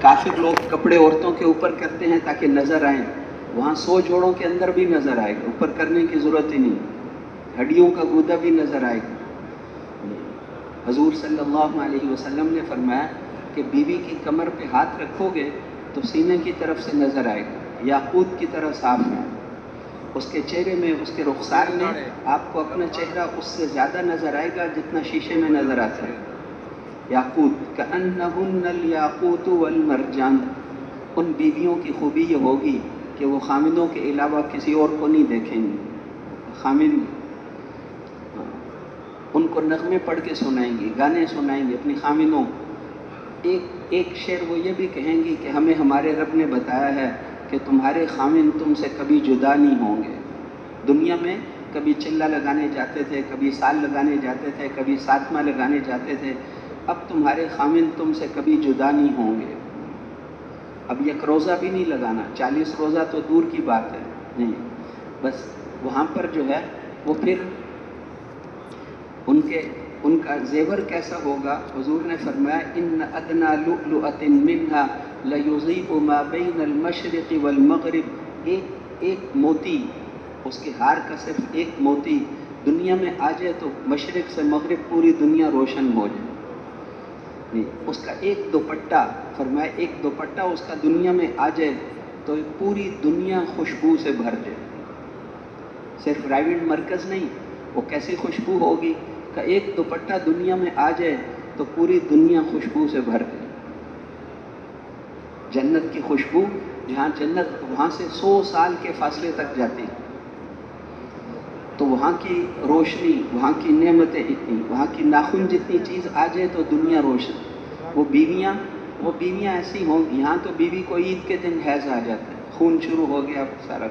काफिर लोग कपड़े औरतों के ऊपर करते हैं ताकि नज़र आए, वहाँ 100 जोड़ों के अंदर भी नज़र आएगा, ऊपर करने की ज़रूरत ही नहीं, हड्डियों का गूदा भी नज़र आएगा। हजूर सल्लल्लाहु अलैहि वसल्लम ने फरमाया कि बीवी की कमर पे हाथ रखोगे तो सीने की तरफ से नज़र आएगा, याकूत की तरह साफ है। उसके चेहरे में, उसके रुखसार में आपको अपना चेहरा उससे ज़्यादा नज़र आएगा जितना शीशे में नज़र आता है। याकूत कअन्नहुन्नल याकूतु वल मरजान, उन बीवियों की खूबी ये होगी कि वो खामिदों के अलावा किसी और को नहीं देखेंगी। खामिद उनको नगमे पढ़ के सुनाएंगी, गाने सुनाएंगी अपनी खामिदों। एक शेर वो ये भी कहेंगी कि हमें हमारे रब ने बताया है कि तुम्हारे खामिन तुमसे कभी जुदा नहीं होंगे। दुनिया में कभी चिल्ला लगाने जाते थे, कभी साल लगाने जाते थे, कभी सातमा लगाने जाते थे, अब तुम्हारे खामिन तुमसे कभी जुदा नहीं होंगे। अब एक रोज़ा भी नहीं लगाना, 40 रोज़ा तो दूर की बात है, नहीं, बस वहाँ पर जो है वो फिर उनका जेवर कैसा होगा। हुजूर ने फरमाया इन्न अदना लुअतिन मिन्हा लयुज़ीबु मा बैनल मशरिक़ि वल मग़रिब, एक मोती, उसके हार का सिर्फ एक मोती दुनिया में आ जाए तो मशरिक़ से मग़रिब पूरी दुनिया रोशन हो जाए। उसका एक दुपट्टा, फरमाया एक दुपट्टा उसका दुनिया में आ जाए तो पूरी दुनिया खुशबू से भर जाए। सिर्फ प्राइवेट मरकज़ नहीं, वो कैसी खुशबू होगी कि एक दुपट्टा दुनिया में आ जाए तो पूरी दुनिया खुशबू से भर गई। जन्नत की खुशबू, जहाँ जन्नत वहाँ से 100 साल के फासले तक जाती, तो वहाँ की रोशनी, वहाँ की नेमतें इतनी, वहाँ की नाखून जितनी चीज़ आ जाए तो दुनिया रोशन। वो बीवियाँ ऐसी हों, यहाँ तो बीवी को ईद के दिन हैज़ आ जाता है, खून शुरू हो गया, सारा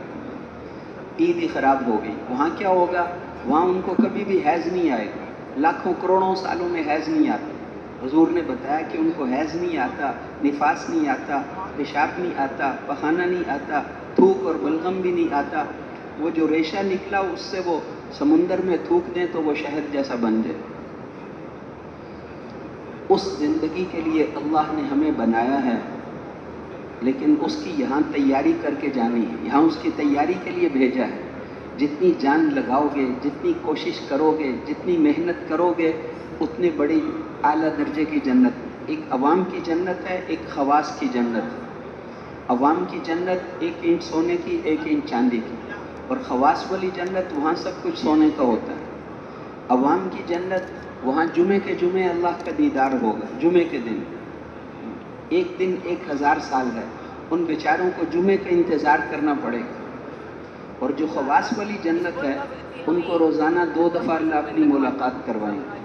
ईद ही ख़राब हो गई। वहाँ क्या होगा, वहाँ उनको कभी भी हैज़ नहीं आएगा, लाखों करोड़ों सालों में हैज़ नहीं आता। हुजूर ने बताया कि उनको हैज़ नहीं आता, निफास नहीं आता, पेशाब नहीं आता, पखाना नहीं आता, थूक और बलगम भी नहीं आता। वो जो रेशा निकला उससे वो समुंदर में थूक दें तो वो शहद जैसा बन जाए। उस ज़िंदगी के लिए अल्लाह ने हमें बनाया है, लेकिन उसकी यहाँ तैयारी करके जानी है, यहाँ उसकी तैयारी के लिए भेजा है। जितनी जान लगाओगे, जितनी कोशिश करोगे, जितनी मेहनत करोगे, उतनी बड़ी आला दर्जे की जन्नत। एक अवाम की जन्नत है, एक खवास की जन्नत है। अवाम की जन्नत 1 ईंट सोने की, 1 ईंट चांदी की, और खवास वाली जन्नत वहाँ सब कुछ सोने का होता है। अवाम की जन्नत, वहाँ जुमे के जुमे अल्लाह का दीदार होगा, जुमे के दिन। एक दिन 1000 साल है, उन बेचारों को जुमे का इंतज़ार करना पड़ेगा। और जो खवास वाली जन्नत है, उनको रोज़ाना 2 दफ़ा अल्लाह अपनी मुलाकात करवाएंगे।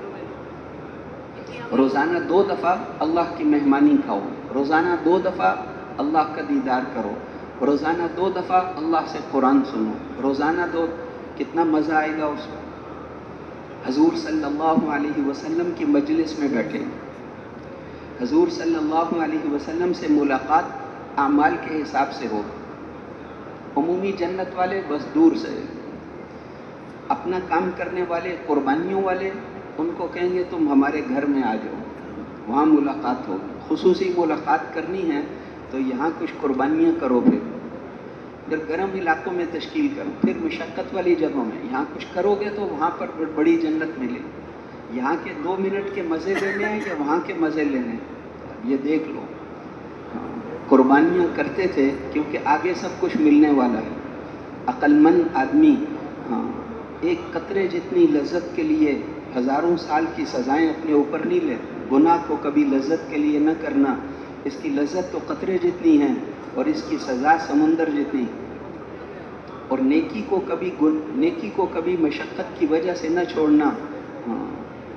रोज़ाना 2 दफ़ा अल्लाह की मेहमानी खाओ, रोज़ाना 2 दफ़ा अल्लाह का दीदार करो, रोज़ाना 2 दफ़ा अल्लाह से कुरान सुनो, रोज़ाना 2, कितना मज़ा आएगा उसको। हजूर सल्लल्लाहु अलैहि वसल्लम की मजलिस में बैठे, हजूर सल्लल्लाहु अलैहि वसल्लम से मुलाकात आमाल के हिसाब से हो। उमूमी जन्नत वाले बस दूर से, अपना काम करने वाले, कुर्बानियों वाले, उनको कहेंगे तुम हमारे घर में आ जाओ, वहाँ मुलाकात होगी। खुसूसी मुलाकात करनी है तो यहाँ कुछ कुर्बानियाँ करो, फिर गर्म इलाकों में तश्कील करो, फिर मुशक्क़त वाली जगहों में। यहाँ कुछ करोगे तो वहाँ पर बड़ी जन्नत मिलेगी। यहाँ के 2 मिनट के मज़े लेने हैं या वहाँ के मज़े लेने हैं, ये देख लो। कुर्बानियाँ करते थे क्योंकि आगे सब कुछ मिलने वाला है। अक्लमंद आदमी एक कतरे जितनी लज्जत के लिए हज़ारों साल की सज़ाएं अपने ऊपर नहीं लेते। गुनाह को कभी लज्जत के लिए न करना, इसकी लज्जत तो कतरे जितनी है और इसकी सज़ा समुंदर जितनी। और नेकी को कभी मशक्क़त की वजह से न छोड़ना।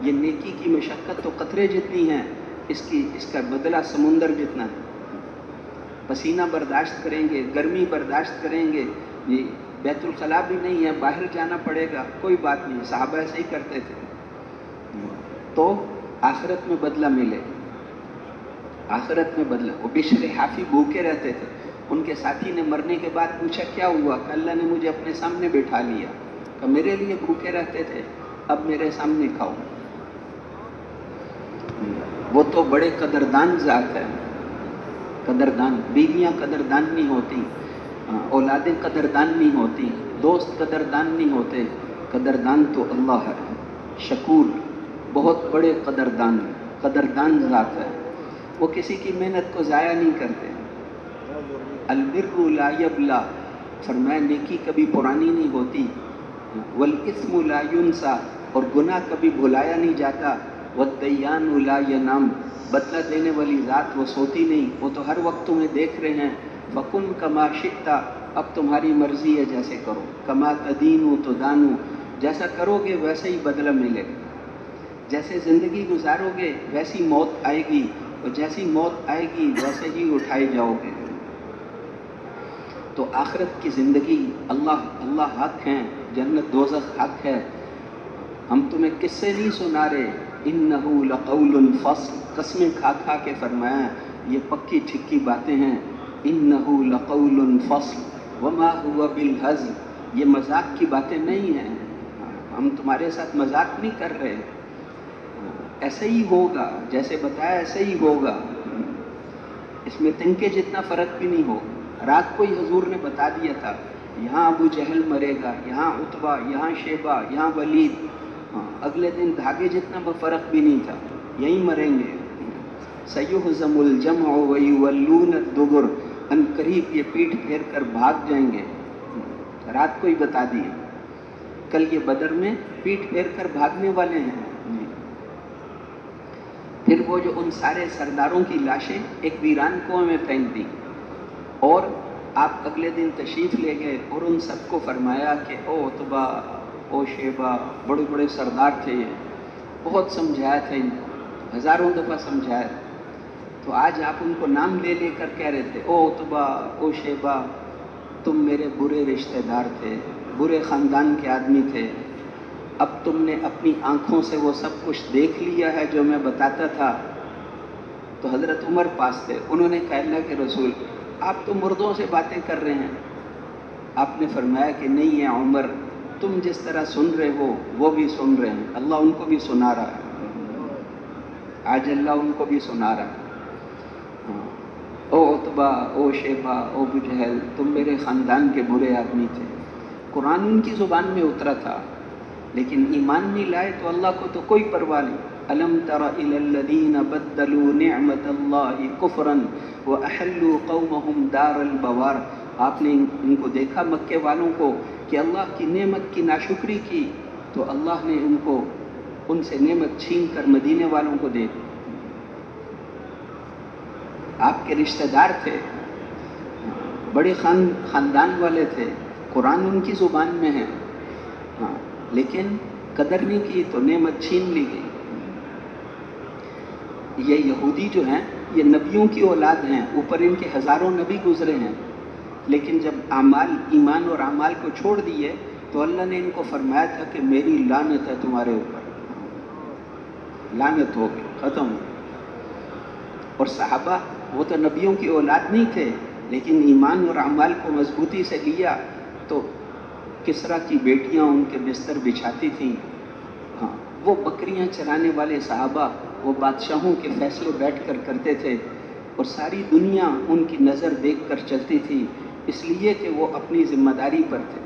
ये नेकी की मशक्क़त तो कतरे जितनी है, इसका बदला समुंदर जितना है। पसीना बर्दाश्त करेंगे, गर्मी बर्दाश्त करेंगे, ये बैतुल खला भी नहीं है, बाहर जाना पड़ेगा, कोई बात नहीं, सहाबा ऐसे ही करते थे। तो आखिरत में बदला मिले, आखिरत में बदला। वो बिशर हाफी भूखे रहते थे, उनके साथी ने मरने के बाद पूछा क्या हुआ? अल्लाह ने मुझे अपने सामने बैठा लिया, कि मेरे लिए भूखे रहते थे, अब मेरे सामने खाओ। वो तो बड़े कदरदान ज़ात है। قدردان، بیویاں قدردان نہیں ہوتی، اولادیں قدردان نہیں ہوتی، دوست قدردان نہیں ہوتے، قدردان تو اللہ ہے، شکور، بہت بڑے قدردان ذات ہے، وہ کسی کی محنت کو ضائع نہیں کرتے۔ البر لا یبلا، فرمایا نیکی کبھی پرانی نہیں ہوتی، والاثم لا ینسا، اور گناہ کبھی بھلایا نہیں جاتا، والدیان لا ینام، بدلہ دینے والی ذات وہ سوتی نہیں، وہ تو ہر وقت تمہیں دیکھ رہے ہیں۔ فکن کما شئتا، اب تمہاری مرضی ہے جیسے کرو، کما تدین تدان، جیسا کرو گے ویسے ہی بدلہ ملے گا، جیسے زندگی گزارو گے ویسی موت آئے گی، اور جیسی موت آئے گی ویسے ہی اٹھائے جاؤ گے۔ تو آخرت کی زندگی، اللہ حق ہیں، جنت دوزخ حق ہے، ہم تمہیں قصے نہیں سنا رہے، انہو لقول فصل، قسمیں کھا کھا کے فرمایا یہ پکی ٹھکی باتیں ہیں، انہو لقول فصل وما ہوا بالہزل، یہ مذاق کی باتیں نہیں ہیں، ہم تمہارے ساتھ مذاق نہیں کر رہے، ایسے ہی ہوگا، جیسے بتایا ایسے ہی ہوگا، اس میں تنکے جتنا فرق بھی نہیں ہوگا۔ رات کو ہی حضور نے بتا دیا تھا، یہاں ابو جہل مرے گا، یہاں عتبہ، یہاں شیبہ، یہاں ولید، اگلے دن دھاگے جتنا فرق بھی نہیں تھا، یہیں مریں گے۔ سیہزم الجمع ویولون الدبر، ان قریب یہ پیٹھ پھیر کر بھاگ جائیں گے، رات کو ہی بتا دیے، کل یہ بدر میں پیٹھ پھیر کر بھاگنے والے ہیں۔ پھر وہ جو ان سارے سرداروں کی لاشیں ایک ویران کنویں میں پھینک دی، اور آپ اگلے دن تشریف لے گئے اور ان سب کو فرمایا کہ او عتبہ، او شیبہ، بڑے بڑے سردار تھے یہ، بہت سمجھایا تھا ان کو، ہزاروں دفعہ سمجھایا، تو آج آپ ان کو نام لے لے کر کہہ رہے تھے، او عتبہ، او شیبہ، تم میرے برے رشتہ دار تھے، برے خاندان کے آدمی تھے، اب تم نے اپنی آنکھوں سے وہ سب کچھ دیکھ لیا ہے جو میں بتاتا تھا۔ تو حضرت عمر پاس تھے، انہوں نے کہا اللہ کے رسول آپ تو مردوں سے باتیں کر رہے ہیں، آپ نے فرمایا کہ نہیں ہے عمر، تم جس طرح سن رہے ہو وہ بھی سن رہے ہیں، اللہ ان کو بھی سنا رہا ہے، آج اللہ ان کو بھی سنا رہا ہے۔ او عتبہ، او شیبہ، او ابو جہل، تم میرے خاندان کے برے آدمی تھے، قرآن ان کی زبان میں اترا تھا، لیکن ایمان نہیں لائے تو اللہ کو تو کوئی پرواہ نہیں۔ الم تر الی الذین بدلوا نعمت اللہ کفرا واحلوا قومهم دار البوار، آپ نے ان کو دیکھا مکے والوں کو کہ اللہ کی نعمت کی ناشکری کی تو اللہ نے ان کو ان سے نعمت چھین کر مدینے والوں کو دے دی۔ آپ کے رشتہ دار تھے، بڑے خاندان والے تھے، قرآن ان کی زبان میں ہے، لیکن قدر نہیں کی تو نعمت چھین لی گئی۔ یہ یہودی جو ہیں یہ نبیوں کی اولاد ہیں، اوپر ان کے ہزاروں نبی گزرے ہیں، لیکن جب ایمان اور اعمال کو چھوڑ دیے تو اللہ نے ان کو فرمایا تھا کہ میری لعنت ہے تمہارے اوپر، لعنت ہو گئی، ختم ہو گئی۔ اور صحابہ وہ تو نبیوں کی اولاد نہیں تھے، لیکن ایمان اور اعمال کو مضبوطی سے لیا تو کسریٰ کی بیٹیاں ان کے بستر بچھاتی تھیں، وہ بکریاں چرانے والے صحابہ وہ بادشاہوں کے فیصلے بیٹھ کر کرتے تھے، اور ساری دنیا ان کی نظر دیکھ کر چلتی تھی، اس لیے کہ وہ اپنی ذمہ داری پر تھے۔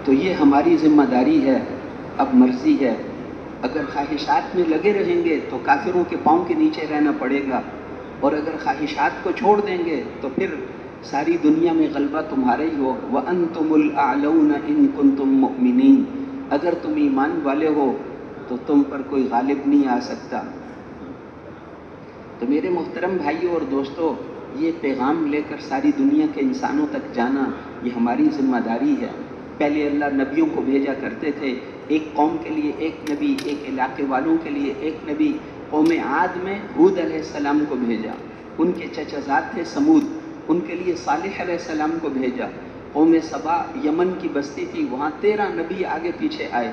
تو یہ ہماری ذمہ داری ہے، اب مرضی ہے، اگر خواہشات میں لگے رہیں گے تو کافروں کے پاؤں کے نیچے رہنا پڑے گا، اور اگر خواہشات کو چھوڑ دیں گے تو پھر ساری دنیا میں غلبہ تمہارا ہی ہو۔ وَأَنْتُمُ الْأَعْلَوْنَ إِن كُنْتُم مُؤْمِنِينَ، اگر تم ایمان والے ہو تو تم پر کوئی غالب نہیں آ سکتا۔ تو میرے محترم بھائیوں اور دوستو، یہ پیغام لے کر ساری دنیا کے انسانوں تک جانا یہ ہماری ذمہ داری ہے۔ پہلے اللہ نبیوں کو بھیجا کرتے تھے، ایک قوم کے لیے ایک نبی، ایک علاقے والوں کے لیے ایک نبی۔ قوم عاد میں ہود علیہ السلام کو بھیجا، ان کے چچا زاد تھے سمود، ان کے لیے صالح علیہ السلام کو بھیجا۔ قوم سبا یمن کی بستی تھی، وہاں 13 نبی آگے پیچھے آئے۔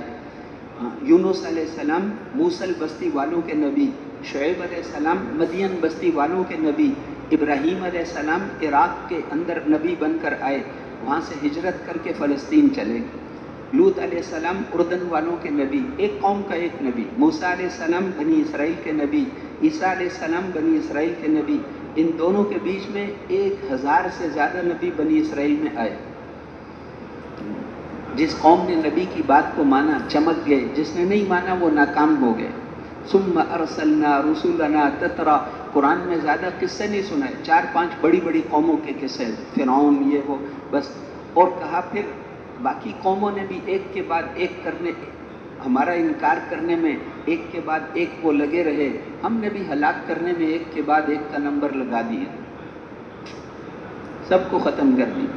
یونس علیہ السلام موصل بستی والوں کے نبی، شعیب علیہ السلام مدین بستی والوں کے نبی، ابراہیم علیہ السلام عراق کے اندر نبی بن کر آئے، وہاں سے ہجرت کر کے فلسطین چلے گئے۔ लूत अलैहिस्सलाम उर्दन वालों के नबी, एक कौम का एक नबी। मूसा अलैहिस्सलाम बनी इसराइल के नबी, ईसा अलैहिस्सलाम बनी इसराइल के नबी। इन दोनों के बीच में 1000 से ज़्यादा नबी बनी इसराइल में आए। जिस कौम ने नबी की बात को माना चमक गए, जिसने नहीं माना वो नाकाम हो गए। सुम्मा अरसलना रुसुलना ततरा, कुरान में ज़्यादा किस्से नहीं सुनाए, 4-5 बड़ी बड़ी कौमों के किस्से, फिरौन ये वो बस। और कहा फिर बाकी कौमों ने भी एक के बाद एक करने, हमारा इनकार करने में एक के बाद एक वो लगे रहे, हमने भी हलाक करने में एक के बाद एक का नंबर लगा दिया, सबको ख़त्म कर दिया।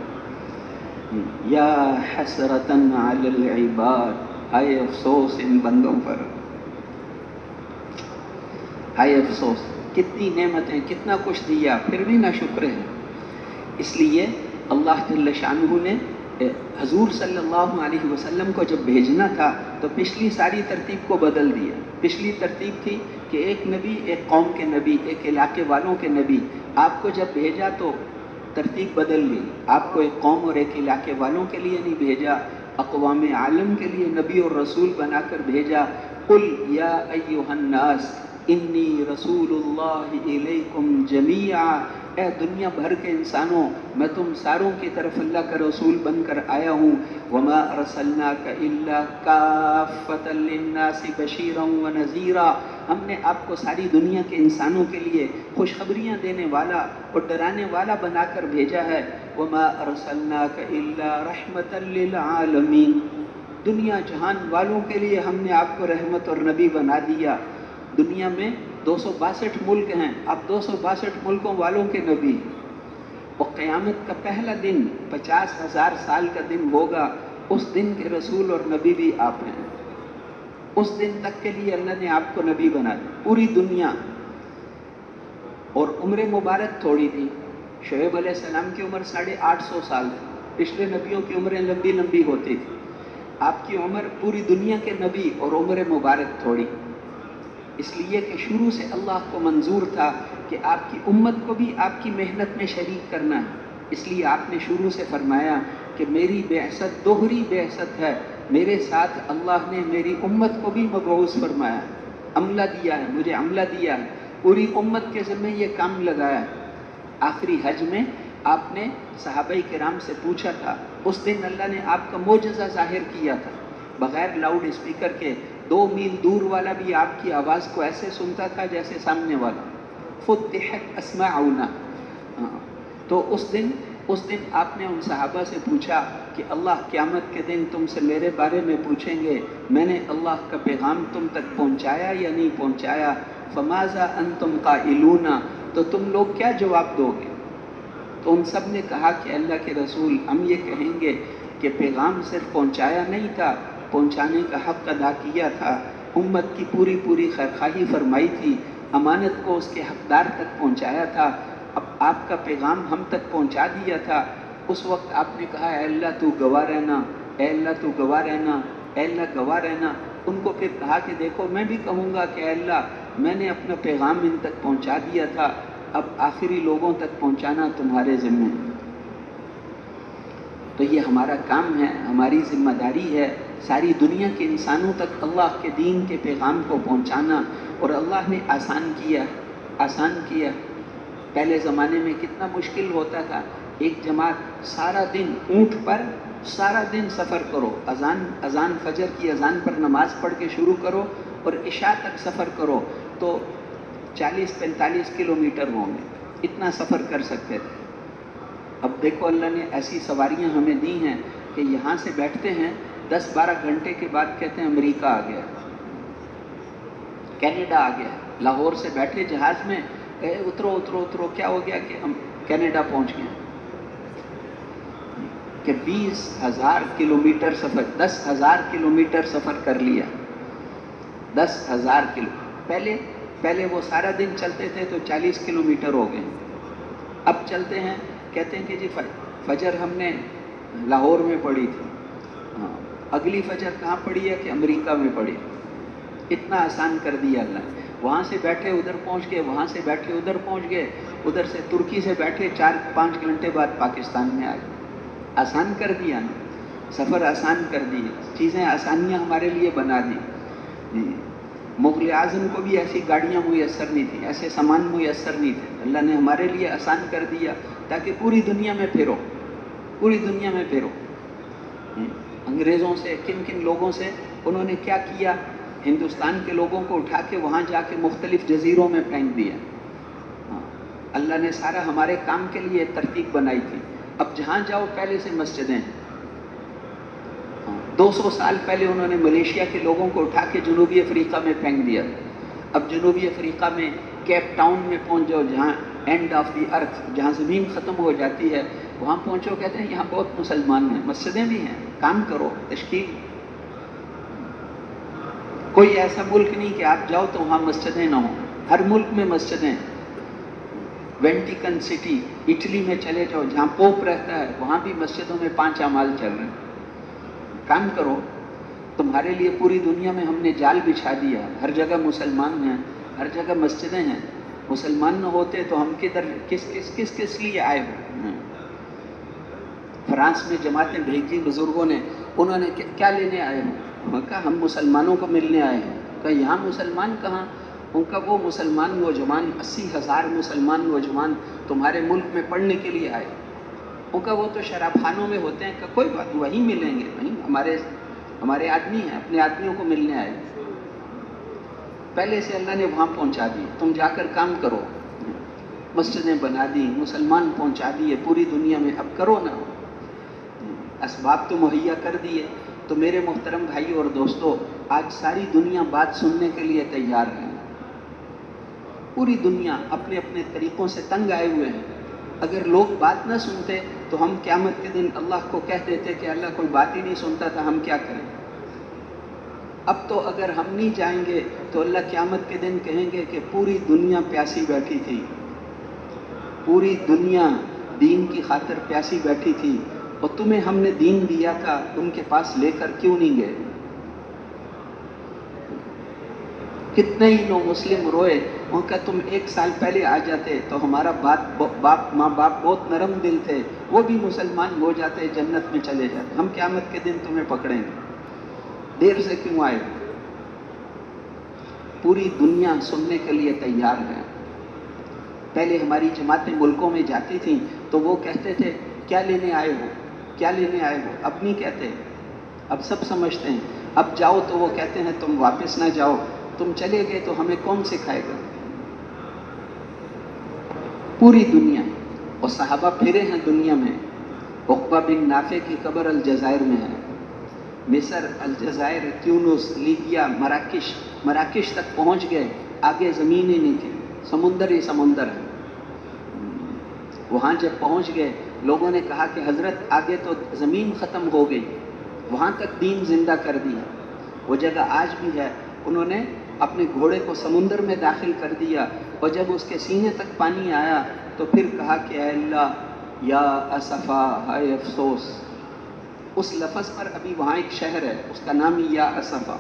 या हसरतन अलल इबाद, हाय अफसोस इन बंदों पर, हाय अफसोस, कितनी नेमतें, कितना कुछ दिया, फिर भी ना शुक्र है। इसलिए अल्लाह जल्ल शानुहु ने हजूर सल्लल्लाहु अलैहि वसल्लम को जब भेजना था तो पिछली सारी तरतीब को बदल दिया। पिछली तरतीब थी कि एक नबी, एक कौम के नबी, एक इलाके वालों के नबी। आपको जब भेजा तो तरतीब बदल ली, आपको एक कौम और एक इलाके वालों के लिए नहीं भेजा, अक़वाम आलम के लिए नबी और रसूल बनाकर भेजा। कुल या अय्युहन्नास इन्नी रसूलुल्लाहि इलैकुम जमीआ, ए दुनिया भर के इंसानों, मैं तुम सारों की तरफ अल्लाह का रसूल बनकर आया हूँ। वमा अरसलनाका इल्ला काफ़्फ़तन लिन्नासि बशीरन व नज़ीरा, हमने आपको सारी दुनिया के इंसानों के लिए खुशखबरियाँ देने वाला और डराने वाला बनाकर भेजा है। वमा अरसलनाका इल्ला रहमतन लिल आलमीन, दुनिया जहान वालों के लिए हमने आपको रहमत और नबी बना दिया। दुनिया में 262 मुल्क हैं, अब 262 मुल्कों वालों के नबी। और क़यामत का पहला दिन 50,000 साल का दिन होगा, उस दिन के रसूल और नबी भी आप हैं। उस दिन तक के लिए अल्लाह ने आपको नबी बना दिया, पूरी दुनिया। और उम्र मुबारक थोड़ी थी, शुएब अलैहिस्सलाम की उम्र 850 साल थी, पिछले नबियों की उम्रें लंबी लंबी होती थी। आपकी उम्र पूरी दुनिया के नबी और उम्र मुबारक थोड़ी, इसलिए कि शुरू से अल्लाह को मंजूर था कि आपकी उम्मत को भी आपकी मेहनत में शरीक करना है। इसलिए आपने शुरू से फरमाया कि मेरी बेअसत दोहरी बेअसत है, मेरे साथ अल्लाह ने मेरी उम्मत को भी मबऊस फरमाया, अमला दिया है, मुझे अमला दिया है, पूरी उम्मत के ज़िम्मे ये काम लगाया है। आखिरी हज में आपने सहाबाई किराम से पूछा था, उस दिन अल्लाह ने आपका मोजज़ा ज़ाहिर किया था, बग़ैर लाउड स्पीकर के 2 मील दूर वाला भी आपकी आवाज़ को ऐसे सुनता था जैसे सामने वाला। फुत्तिहत अस्माउना, तो उस दिन आपने उन सहाबा से पूछा कि अल्लाह क़यामत के दिन तुमसे मेरे बारे में पूछेंगे, मैंने अल्लाह का पैगाम तुम तक पहुँचाया या नहीं पहुँचाया। फमाज़ा अंतुम क़ाइलूना, तो तुम लोग क्या जवाब दोगे। तो उन सब ने कहा कि अल्लाह के रसूल, हम ये कहेंगे कि पैगाम सिर्फ पहुँचाया नहीं था, पहुँचाने का हक़ अदा किया था, उम्मत की पूरी पूरी खैरखाही फरमाई थी, अमानत को उसके हक़दार तक पहुँचाया था, अब आपका पैगाम हम तक पहुँचा दिया था। उस वक्त आपने कहा ऐ अल्लाह तू गवाह रहना, ऐ अल्लाह तू गवाह रहना, ऐ अल्लाह गवाह रहना। उनको फिर कहा कि देखो मैं भी कहूँगा कि अल्लाह मैंने अपना पैगाम इन तक पहुँचा दिया था, अब आखिरी लोगों तक पहुँचाना तुम्हारे ज़िम्मे। तो ये हमारा काम है, हमारी ज़िम्मेदारी है, सारी दुनिया के इंसानों तक अल्लाह के दीन के पैगाम को पहुँचाना। और अल्लाह ने आसान किया। पहले ज़माने में कितना मुश्किल होता था, एक जमात सारा दिन ऊँट पर सारा दिन सफ़र करो, अज़ान फजर की अज़ान पर नमाज़ पढ़ के शुरू करो और इशा तक सफ़र करो तो 40-45 किलोमीटर होंगे, इतना सफ़र कर सकते थे। अब देखो अल्लाह ने ऐसी सवारियां हमें दी हैं कि यहाँ से बैठते हैं 10-12 घंटे के बाद कहते हैं अमेरिका आ गया, कनाडा आ गया। लाहौर से बैठे जहाज़ में, उतरो, क्या हो गया कि हम कनाडा पहुँच गए। कि 20,000 किलोमीटर सफ़र, 10,000 किलोमीटर सफ़र कर लिया, 10,000 किलो। पहले वो सारा दिन चलते थे तो 40 किलोमीटर हो गए, अब चलते हैं कहते हैं कि जी फजर हमने लाहौर में पढ़ी थी, अगली फजर कहाँ पढ़ी है कि अमेरिका में पढ़ी। इतना आसान कर दिया अल्लाह। वहाँ से बैठे उधर पहुँच गए, वहाँ से बैठे उधर पहुँच गए, उधर से तुर्की से बैठे 4-5 घंटे बाद पाकिस्तान में आ गए। आसान कर दिया ना। سفر آسان کر دیے، چیزیں آسانیاں ہمارے لیے بنا دی. مغل اعظم کو بھی ایسی گاڑیاں میسر نہیں تھیں، ایسے سامان میسر نہیں تھے. اللہ نے ہمارے لیے آسان کر دیا تاکہ پوری دنیا میں پھرو، پوری دنیا میں پھرو. انگریزوں سے کن کن لوگوں سے انہوں نے کیا کیا، ہندوستان کے لوگوں کو اٹھا کے وہاں جا کے مختلف جزیروں میں پھینک دیا. اللہ نے سارا ہمارے کام کے لیے ترتیب بنائی تھی. اب جہاں جاؤ پہلے سے مسجدیں ہیں. 200 سال پہلے انہوں نے ملیشیا کے لوگوں کو اٹھا کے جنوبی افریقہ میں پھینک دیا. اب جنوبی افریقہ میں کیپ ٹاؤن میں پہنچ جاؤ، جہاں اینڈ آف دی ارتھ، جہاں زمین ختم ہو جاتی ہے، وہاں پہنچو، کہتے ہیں یہاں بہت مسلمان ہیں، مسجدیں بھی ہیں، کام کرو، تشکیل. کوئی ایسا ملک نہیں کہ آپ جاؤ تو وہاں مسجدیں نہ ہوں، ہر ملک میں مسجدیں. ویٹیکن سٹی اٹلی میں چلے جاؤ، جہاں پوپ رہتا ہے، وہاں بھی مسجدوں میں 5 اعمال چل رہے ہیں. کام کرو. تمہارے لیے پوری دنیا میں ہم نے جال بچھا دیا، ہر جگہ مسلمان ہیں، ہر جگہ مسجدیں ہیں. مسلمان نہ ہوتے تو ہم کدھر کس لیے آئے ہو. فرانس میں جماعتیں بھیجی بزرگوں نے، انہوں نے کیا لینے آئے ہو؟ کہا ہم مسلمانوں کو ملنے آئے ہیں. کہا یہاں مسلمان کہاں؟ ان کا وہ مسلمان نوجوان 80,000 مسلمان نوجوان تمہارے ملک میں پڑھنے کے لیے آئے. ان کا وہ تو شراب خانوں میں ہوتے ہیں. کہ کوئی بات، وہیں ملیں گے، وہیں ہمارے آدمی ہیں، اپنے آدمیوں کو ملنے آئے. پہلے سے اللہ نے وہاں پہنچا دی، تم جا کر کام کرو. مسجدیں بنا دی، مسلمان پہنچا دیے پوری دنیا میں. اب کرو نا، اسباب تو مہیا کر دیے. تو میرے محترم بھائی اور دوستو، آج ساری دنیا بات سننے کے لیے تیار ہے. پوری دنیا اپنے اپنے طریقوں سے تنگ آئے ہوئے ہیں. اگر لوگ بات نہ سنتے تو ہم قیامت کے دن اللہ کو کہہ دیتے کہ اللہ کوئی بات ہی نہیں سنتا تھا، ہم کیا کریں. اب تو اگر ہم نہیں جائیں گے تو اللہ قیامت کے دن کہیں گے کہ پوری دنیا پیاسی بیٹھی تھی، پوری دنیا دین کی خاطر پیاسی بیٹھی تھی، اور تمہیں ہم نے دین دیا تھا، ان کے پاس لے کر کیوں نہیں گئے. کتنے ہی نو مسلم روئے، ان کا تم 1 سال پہلے آ جاتے تو ہمارا ماں باپ بہت نرم دل تھے، وہ بھی مسلمان ہو جاتے، جنت میں چلے جاتے. ہم قیامت کے دن تمہیں پکڑیں گے، دیر سے کیوں آئے. پوری دنیا سننے کے لیے تیار ہے. پہلے ہماری جماعتیں ملکوں میں جاتی تھیں تو وہ کہتے تھے کیا لینے آئے ہو، کیا لینے آئے ہو. اب نہیں کہتے، اب سب سمجھتے ہیں. اب جاؤ تو وہ کہتے ہیں تم واپس نہ جاؤ، تم چلے گئے تو ہمیں کون سکھائے گا. پوری دنیا. اور صحابہ پھرے ہیں دنیا میں. عقبہ بن نافع کی قبر الجزائر میں ہے. مصر، الجزائر، تیونس، لیبیا، مراکش تک پہنچ گئے. آگے زمین ہی نہیں تھی، سمندر ہی سمندر ہے. وہاں جب پہنچ گئے، لوگوں نے کہا کہ حضرت آگے تو زمین ختم ہو گئی، وہاں تک دین زندہ کر دیا. وہ جگہ آج بھی ہے. انہوں نے اپنے گھوڑے کو سمندر میں داخل کر دیا، اور جب اس کے سینے تک پانی آیا تو پھر کہا کہ اے اللہ، یا اسفا، ہائے افسوس. اس لفظ پر ابھی وہاں ایک شہر ہے، اس کا نام ہی یا اسفا،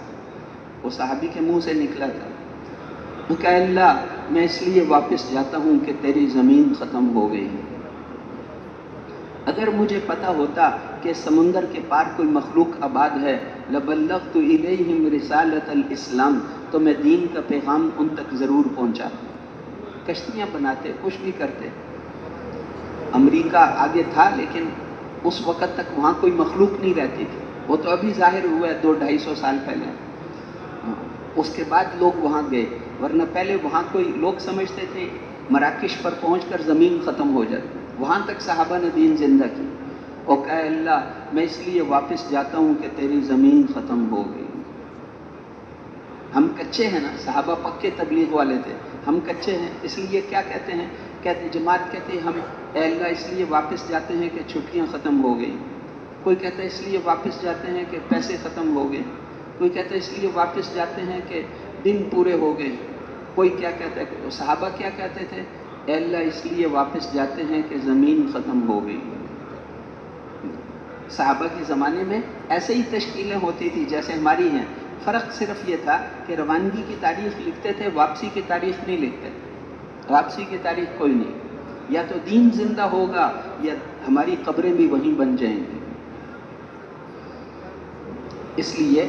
وہ صحابی کے منہ سے نکلا تھا. کہ اے اللہ، میں اس لیے واپس جاتا ہوں کہ تیری زمین ختم ہو گئی. اگر مجھے پتا ہوتا کہ سمندر کے پار کوئی مخلوق آباد ہے، لبلغت الیہم رسالۃ الاسلام، تو میں دین کا پیغام ان تک ضرور پہنچاتا. کشتیاں بناتے، کچھ بھی کرتے. امریکہ آگے تھا لیکن اس وقت تک وہاں کوئی مخلوق نہیں رہتی تھی. وہ تو ابھی ظاہر ہوا ہے 200-250 سال پہلے. اس کے بعد لوگ وہاں گئے، ورنہ پہلے وہاں کوئی لوگ سمجھتے تھے مراکش پر پہنچ کر زمین ختم ہو جاتی. وہاں تک صحابہ نے دین زندہ کی. اور کہا اے اللہ، میں اس لیے واپس جاتا ہوں کہ تیری زمین ختم ہو گئی. ہم کچے ہیں نا، صحابہ پکے تبلیغ والے تھے، ہم کچے ہیں. اس لیے کیا کہتے ہیں، کہتے جماعت کہتے ہیں ہم اے اللہ اس لیے واپس جاتے ہیں کہ چھٹیاں ختم ہو گئی. کوئی کہتا ہے اس لیے واپس جاتے ہیں کہ پیسے ختم ہو گئے. کوئی کہتا ہے اس لیے واپس جاتے ہیں کہ دن پورے ہو گئے. کوئی کیا کہتا ہے. صحابہ کیا کہتے تھے، اے اللہ اس لیے واپس جاتے ہیں کہ زمین ختم ہو گئی. صحابہ کے زمانے میں ایسے ہی تشکیلیں ہوتی تھی جیسے ہماری ہیں. فرق صرف یہ تھا کہ روانگی کی تاریخ لکھتے تھے، واپسی کی تاریخ نہیں لکھتے. واپسی کی تاریخ کوئی نہیں. یا تو دین زندہ ہوگا یا ہماری قبریں بھی وہیں بن جائیں گی. اس لیے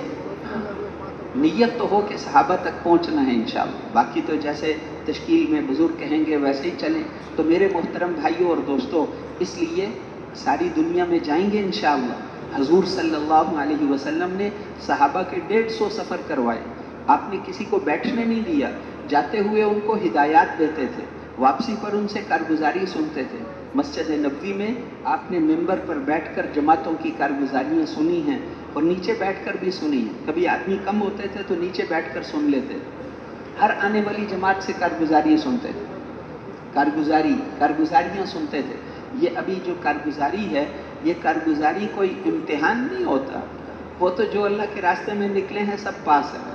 نیت تو ہو کہ صحابہ تک پہنچنا ہے انشاءاللہ، باقی تو جیسے تشکیل میں بزرگ کہیں گے ویسے ہی چلیں۔ تو میرے محترم بھائیوں اور دوستوں، اس لیے ساری دنیا میں جائیں گے انشاءاللہ۔ حضور صلی اللہ علیہ وسلم نے صحابہ کے 150 سفر کروائے، آپ نے کسی کو بیٹھنے نہیں دیا، جاتے ہوئے ان کو ہدایات دیتے تھے، واپسی پر ان سے کارگزاری سنتے تھے۔ مسجد نبوی میں آپ نے ممبر پر بیٹھ کر جماعتوں کی کارگزاریاں سنی ہیں اور نیچے بیٹھ کر بھی سنی ہیں۔ کبھی آدمی کم ہوتے تھے تو نیچے بیٹھ کر سن لیتے، ہر آنے والی جماعت سے کارگزاری سنتے تھے، کارگزاریاں سنتے تھے۔ یہ ابھی جو کارگزاری ہے، یہ کارگزاری کوئی امتحان نہیں ہوتا، وہ تو جو اللہ کے راستے میں نکلے ہیں سب پاس ہے۔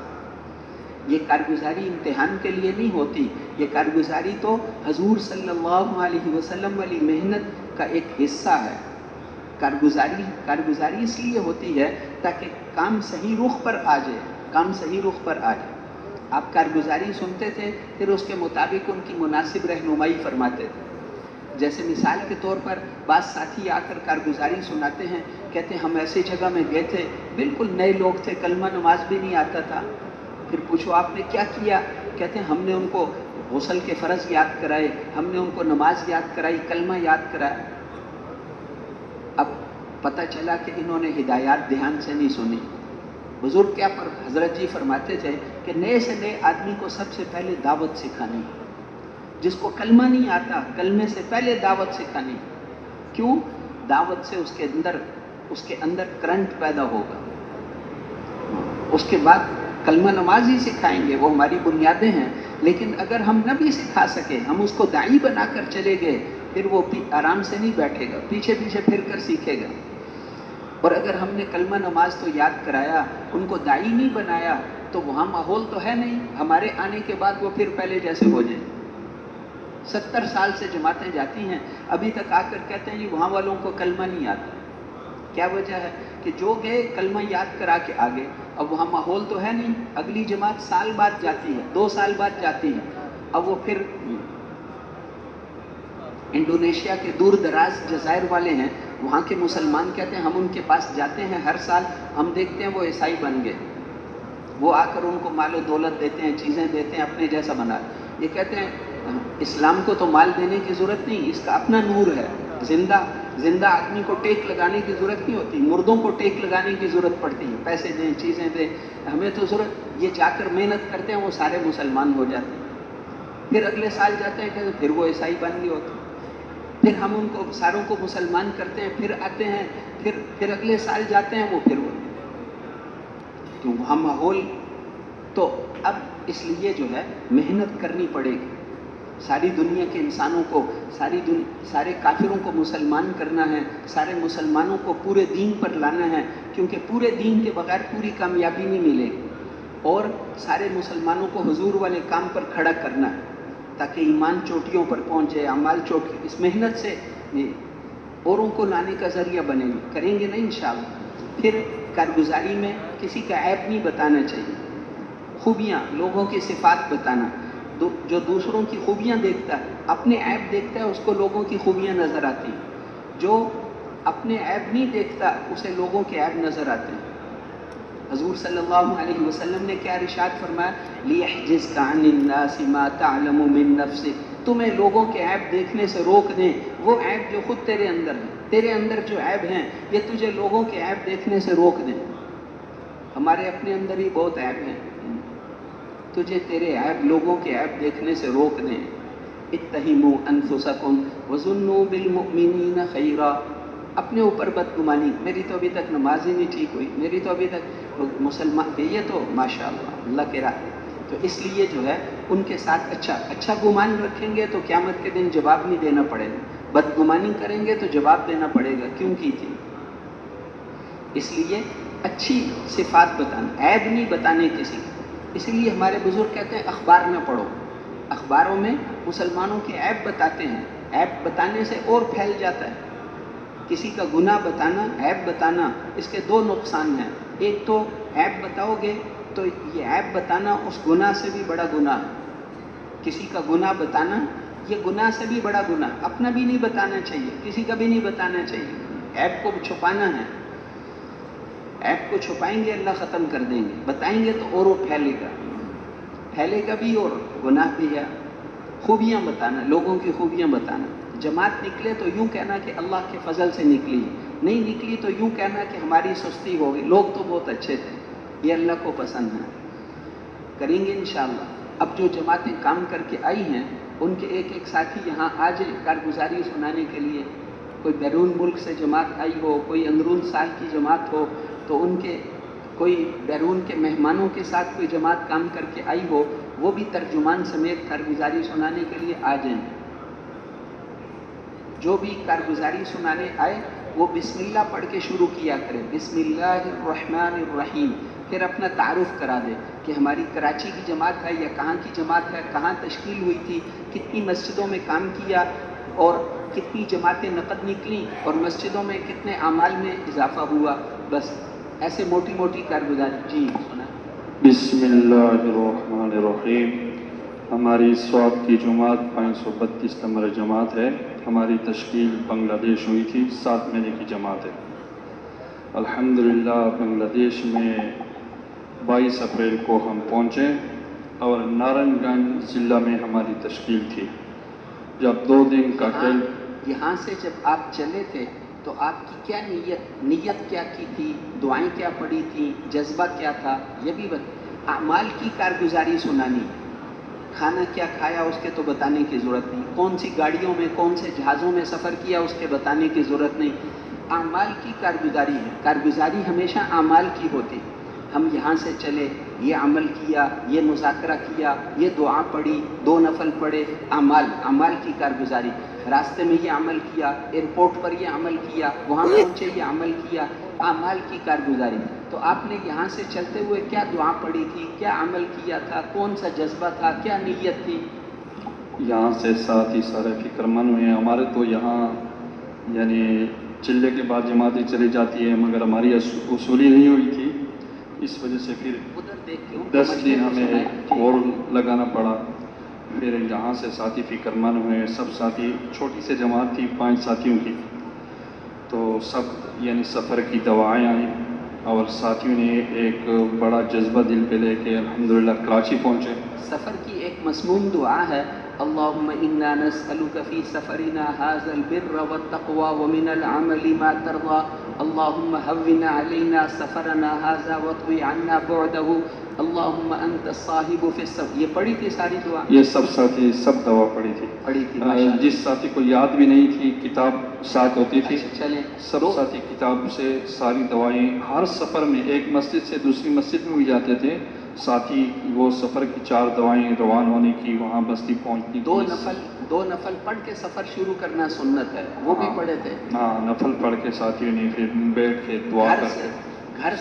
یہ کارگزاری امتحان کے لیے نہیں ہوتی، یہ کارگزاری تو حضور صلی اللہ علیہ وسلم والی محنت کا ایک حصہ ہے۔ کارگزاری اس لیے ہوتی ہے تاکہ کام صحیح رخ پر آ جائے، کام صحیح رخ پر آ جائے۔ آپ کارگزاری سنتے تھے، پھر اس کے مطابق ان کی مناسب رہنمائی فرماتے تھے۔ جیسے مثال کے طور پر بعض ساتھی آ کر کارگزاری سناتے ہیں، کہتے ہیں ہم ایسی جگہ میں گئے تھے، بالکل نئے لوگ تھے، کلمہ نماز بھی نہیں آتا تھا۔ پھر پوچھو آپ نے کیا کیا؟ کہتے ہیں ہم نے ان کو غسل کے فرض یاد کرائے، ہم نے ان کو نماز یاد کرائی، کلمہ یاد کرایا۔ اب پتہ چلا کہ انہوں نے ہدایات دھیان سے نہیں سنی۔ بزرگ کیا حضرت جی فرماتے تھے کہ نئے سے نئے آدمی کو سب سے پہلے دعوت سکھانی، جس کو کلمہ نہیں آتا کلمے سے پہلے دعوت سکھانی۔ کیوں؟ دعوت سے اس کے اندر کرنٹ پیدا ہوگا، اس کے بعد کلمہ نماز ہی سکھائیں گے، وہ ہماری بنیادیں ہیں۔ لیکن اگر ہم نہ بھی سکھا سکے، ہم اس کو داعی بنا کر چلے گئے، پھر وہ آرام سے نہیں بیٹھے گا، پیچھے پیچھے پھر کر سیکھے گا۔ اور اگر ہم نے کلمہ نماز تو یاد کرایا، ان کو داعی نہیں بنایا، تو وہاں ماحول تو ہے نہیں، ہمارے آنے کے بعد وہ پھر پہلے جیسے ہو جائیں۔ 70 سال سے جماعتیں جاتی ہیں، ابھی تک آ کر کہتے ہیں جی وہاں والوں کو کلمہ نہیں آتا۔ کیا وجہ ہے؟ کہ جو گئے کلمہ یاد کرا کے آگے، اب وہاں ماحول تو ہے نہیں، اگلی جماعت سال بعد جاتی ہے، 2 سال بعد جاتی ہے، اب وہ پھر انڈونیشیا کے دور دراز جزائر والے ہیں، وہاں کے مسلمان کہتے ہیں ہم ان کے پاس جاتے ہیں ہر سال، ہم دیکھتے ہیں وہ عیسائی بن گئے، وہ آ کر ان کو مال و دولت دیتے ہیں، چیزیں دیتے ہیں، اپنے جیسا بنا۔ یہ کہتے ہیں اسلام کو تو مال دینے کی ضرورت نہیں، اس کا اپنا نور ہے، زندہ آدمی کو ٹیک لگانے کی ضرورت نہیں ہوتی، مردوں کو ٹیک لگانے کی ضرورت پڑتی ہے، پیسے دیں، چیزیں دیں، ہمیں تو ضرورت، یہ جا کر محنت کرتے ہیں وہ سارے مسلمان ہو جاتے ہیں، پھر اگلے سال جاتے ہیں کہ پھر وہ عیسائی بن گئے ہوتے ہیں، پھر ہم ان کو ساروں کو مسلمان کرتے ہیں، پھر آتے ہیں، پھر اگلے سال جاتے ہیں وہ پھر وہ، تو وہاں ماحول تو اب اس لیے جو ہے محنت کرنی پڑے گی، ساری دنیا کے انسانوں کو، سارے کافروں کو مسلمان کرنا ہے، سارے مسلمانوں کو پورے دین پر لانا ہے، کیونکہ پورے دین کے بغیر پوری کامیابی نہیں ملے گی، اور سارے مسلمانوں کو حضور والے کام پر کھڑا کرنا ہے تاکہ ایمان چوٹیوں پر پہنچے، اعمال چوٹی، اس محنت سے اوروں کو لانے کا ذریعہ بنے گی، کریں گے نا انشاءاللہ۔ پھر کارگزاری میں کسی کا عیب نہیں بتانا چاہیے، خوبیاں، لوگوں کی صفات بتانا، جو دوسروں کی خوبیاں دیکھتا ہے، اپنے عیب دیکھتا ہے، اس کو لوگوں کی خوبیاں نظر آتی ہیں، جو اپنے عیب نہیں دیکھتا اسے لوگوں کے عیب نظر آتے ہیں۔ حضور صلی اللہ علیہ وسلم نے کیا ارشاد فرمایا؟ لِيَحْجِزْكَ عَنِ النَّاسِ مَا تَعْلَمُ مِن نَفْسِكَ، تمہیں لوگوں کے عیب دیکھنے سے روک دیں وہ عیب جو خود تیرے اندر ہیں، تیرے اندر جو عیب ہیں یہ تجھے لوگوں کے عیب دیکھنے سے روک دیں۔ ہمارے اپنے اندر ہی بہت عیب ہیں، تجھے تیرے عیب لوگوں کے عیب دیکھنے سے روک دیں۔ اتہموا انفسکم وظنوا بالمؤمنین خیرا، اپنے اوپر بدگمانی، میری تو ابھی تک نماز ہی نہیں ٹھیک ہوئی، میری تو ابھی تک مسلمان، یہ تو ماشاءاللہ اللہ کے راہ، تو اس لیے جو ہے ان کے ساتھ اچھا گمان رکھیں گے تو قیامت کے دن جواب نہیں دینا پڑے گا، بدگمانی کریں گے تو جواب دینا پڑے گا کیوں کی تھی۔ اس لیے اچھی صفات بتانا، عیب نہیں بتانے کسی کی، اسی لیے ہمارے بزرگ کہتے ہیں اخبار نہ پڑھو، اخباروں میں مسلمانوں کے عیب بتاتے ہیں، عیب بتانے سے اور پھیل جاتا ہے، کسی کا گناہ بتانا، عیب بتانا، اس کے 2 نقصان ہیں، ایک تو عیب بتاؤ گے تو یہ عیب بتانا اس گناہ سے بھی بڑا گناہ، کسی کا گناہ بتانا یہ گناہ سے بھی بڑا گناہ، اپنا بھی نہیں بتانا چاہیے، کسی کا بھی نہیں بتانا چاہیے، عیب کو چھپانا ہے۔ ऐप को छुपाएंगे अल्लाह ख़त्म कर देंगे, बताएंगे तो और वो फैलेगा भी और गुनाह भी है। खूबियाँ बताना, लोगों की खूबियाँ बताना। जमात निकले तो यूँ कहना कि अल्लाह के फजल से निकली, नहीं निकली तो यूँ कहना कि हमारी सुस्ती हो गई, लोग तो बहुत अच्छे थे। ये अल्लाह को पसंद है। करेंगे इंशाअल्लाह। अब जो जमातें काम करके आई हैं उनके एक एक साथी यहाँ आ जाए कारगुजारी सुनाने के लिए। कोई बैरून मुल्क से जमात आई हो, कोई अंदरून साल की जमात हो, तो उनके कोई बैरून के मेहमानों के साथ कोई जमात काम करके आई हो, वो भी तर्जुमान समेत कारगुजारी सुनाने के लिए आ जाएं। जो भी कारगुजारी सुनाने आए वो बिस्मिल्लाह पढ़ के शुरू किया करे, बिस्मिल्लाहिर्रहमानिर्रहीम। फिर अपना तारुफ करा दे कि हमारी कराची की जमात है या कहाँ की जमात है, कहाँ तश्कील हुई थी, कितनी मस्जिदों में काम किया और कितनी जमातें नक़द निकली और मस्जिदों में कितने आमाल में इजाफा हुआ। बस ऐसे मोटी मोटी कारगुजारी। जी सुना। बिस्मिल्लाहिर्रहमानिर्रहीम। हमारी स्वात की जमात 532 नंबर जमात है। हमारी तश्कील बांग्लादेश हुई थी, 7 महीने की जमात है। अल्हम्दुलिल्लाह बांग्लादेश में 22 अप्रैल को हम पहुँचे और नारायणगंज ज़िला में हमारी तश्कील थी। जब 2 दिन का यहाँ से जब आप चले थे तो आपकी क्या नीयत क्या की थी, दुआएं क्या पड़ी थी, जज्बा क्या था, ये भी अमाल की कारगुजारी सुनानी। खाना क्या खाया उसके तो बताने की ज़रूरत नहीं, कौन सी गाड़ियों में कौन से जहाज़ों में सफ़र किया उसके बताने की ज़रूरत नहीं। आमाल की कारगुजारी है। कारगुजारी हमेशा आमाल की होती है। हम यहाँ से चले, ये अमल किया, ये मुज़ाकरा किया, ये दुआ पढ़ी, 2 नफल पढ़े, अमाल की कारगुजारी। रास्ते में ये अमल किया, एयरपोर्ट पर ये अमल किया, वहाँ पहुँचे ये अमल किया, अमाल की कारगुजारी। तो आपने यहाँ से चलते हुए क्या दुआ पढ़ी थी, क्या अमल किया था, कौन सा जज्बा था, क्या नीयत थी? यहाँ से साथ ही सारे फिक्रमंद हुए हैं। हमारे तो यहाँ यानी चिल्ले के बाद जमातें चली जाती है, मगर हमारी उसूली नहीं हुई थी, इस वजह से फिर 10 दिन हमें और लगाना पड़ा। फिर यहाँ से साथी फिक्रमंद हुए, सब साथी, छोटी सी जमात थी 5 साथियों की, तो सब यानी सफ़र की दवाएँ आई और साथियों ने एक बड़ा जज्बा दिल पे लेके अल्हम्दुलिल्लाह कराची पहुँचे। सफ़र की एक मज़मून दुआ है, अल्लाहुम्मा इन्ना नस्अलुका फ़ी सफ़रिना हाज़ल बिर्र वत्तक़वा व मिनल अमली मा तर्दा, अल्लाहुम्मा हव्विन अलैना सफ़रना हाज़ा वत्वी अन्ना बुअदहु, अल्लाहुम्मा अंता साहिबु फ़ी सफ़र। ये पढ़ी थी सारी दुआ? ये सब साथी सब दवा पढ़ी थी। जिस साथी को याद भी नहीं थी, किताब साथ होती थी। चलें, सब साथी किताब से सारी दवाएं, हर सफ़र में एक मस्जिद से दूसरी मस्जिद में भी जाते थे साथी, वो सफ़र की 4 दवाएं रवान होने की, वहाँ बस्ती पहुँचनी। 2 नफल पढ़ के सफ़र शुरू करना सुन्नत है, वो भी पढ़े थे। हाँ, नफल पढ़ के साथियों ने फिर बैठ के दुआ करके घर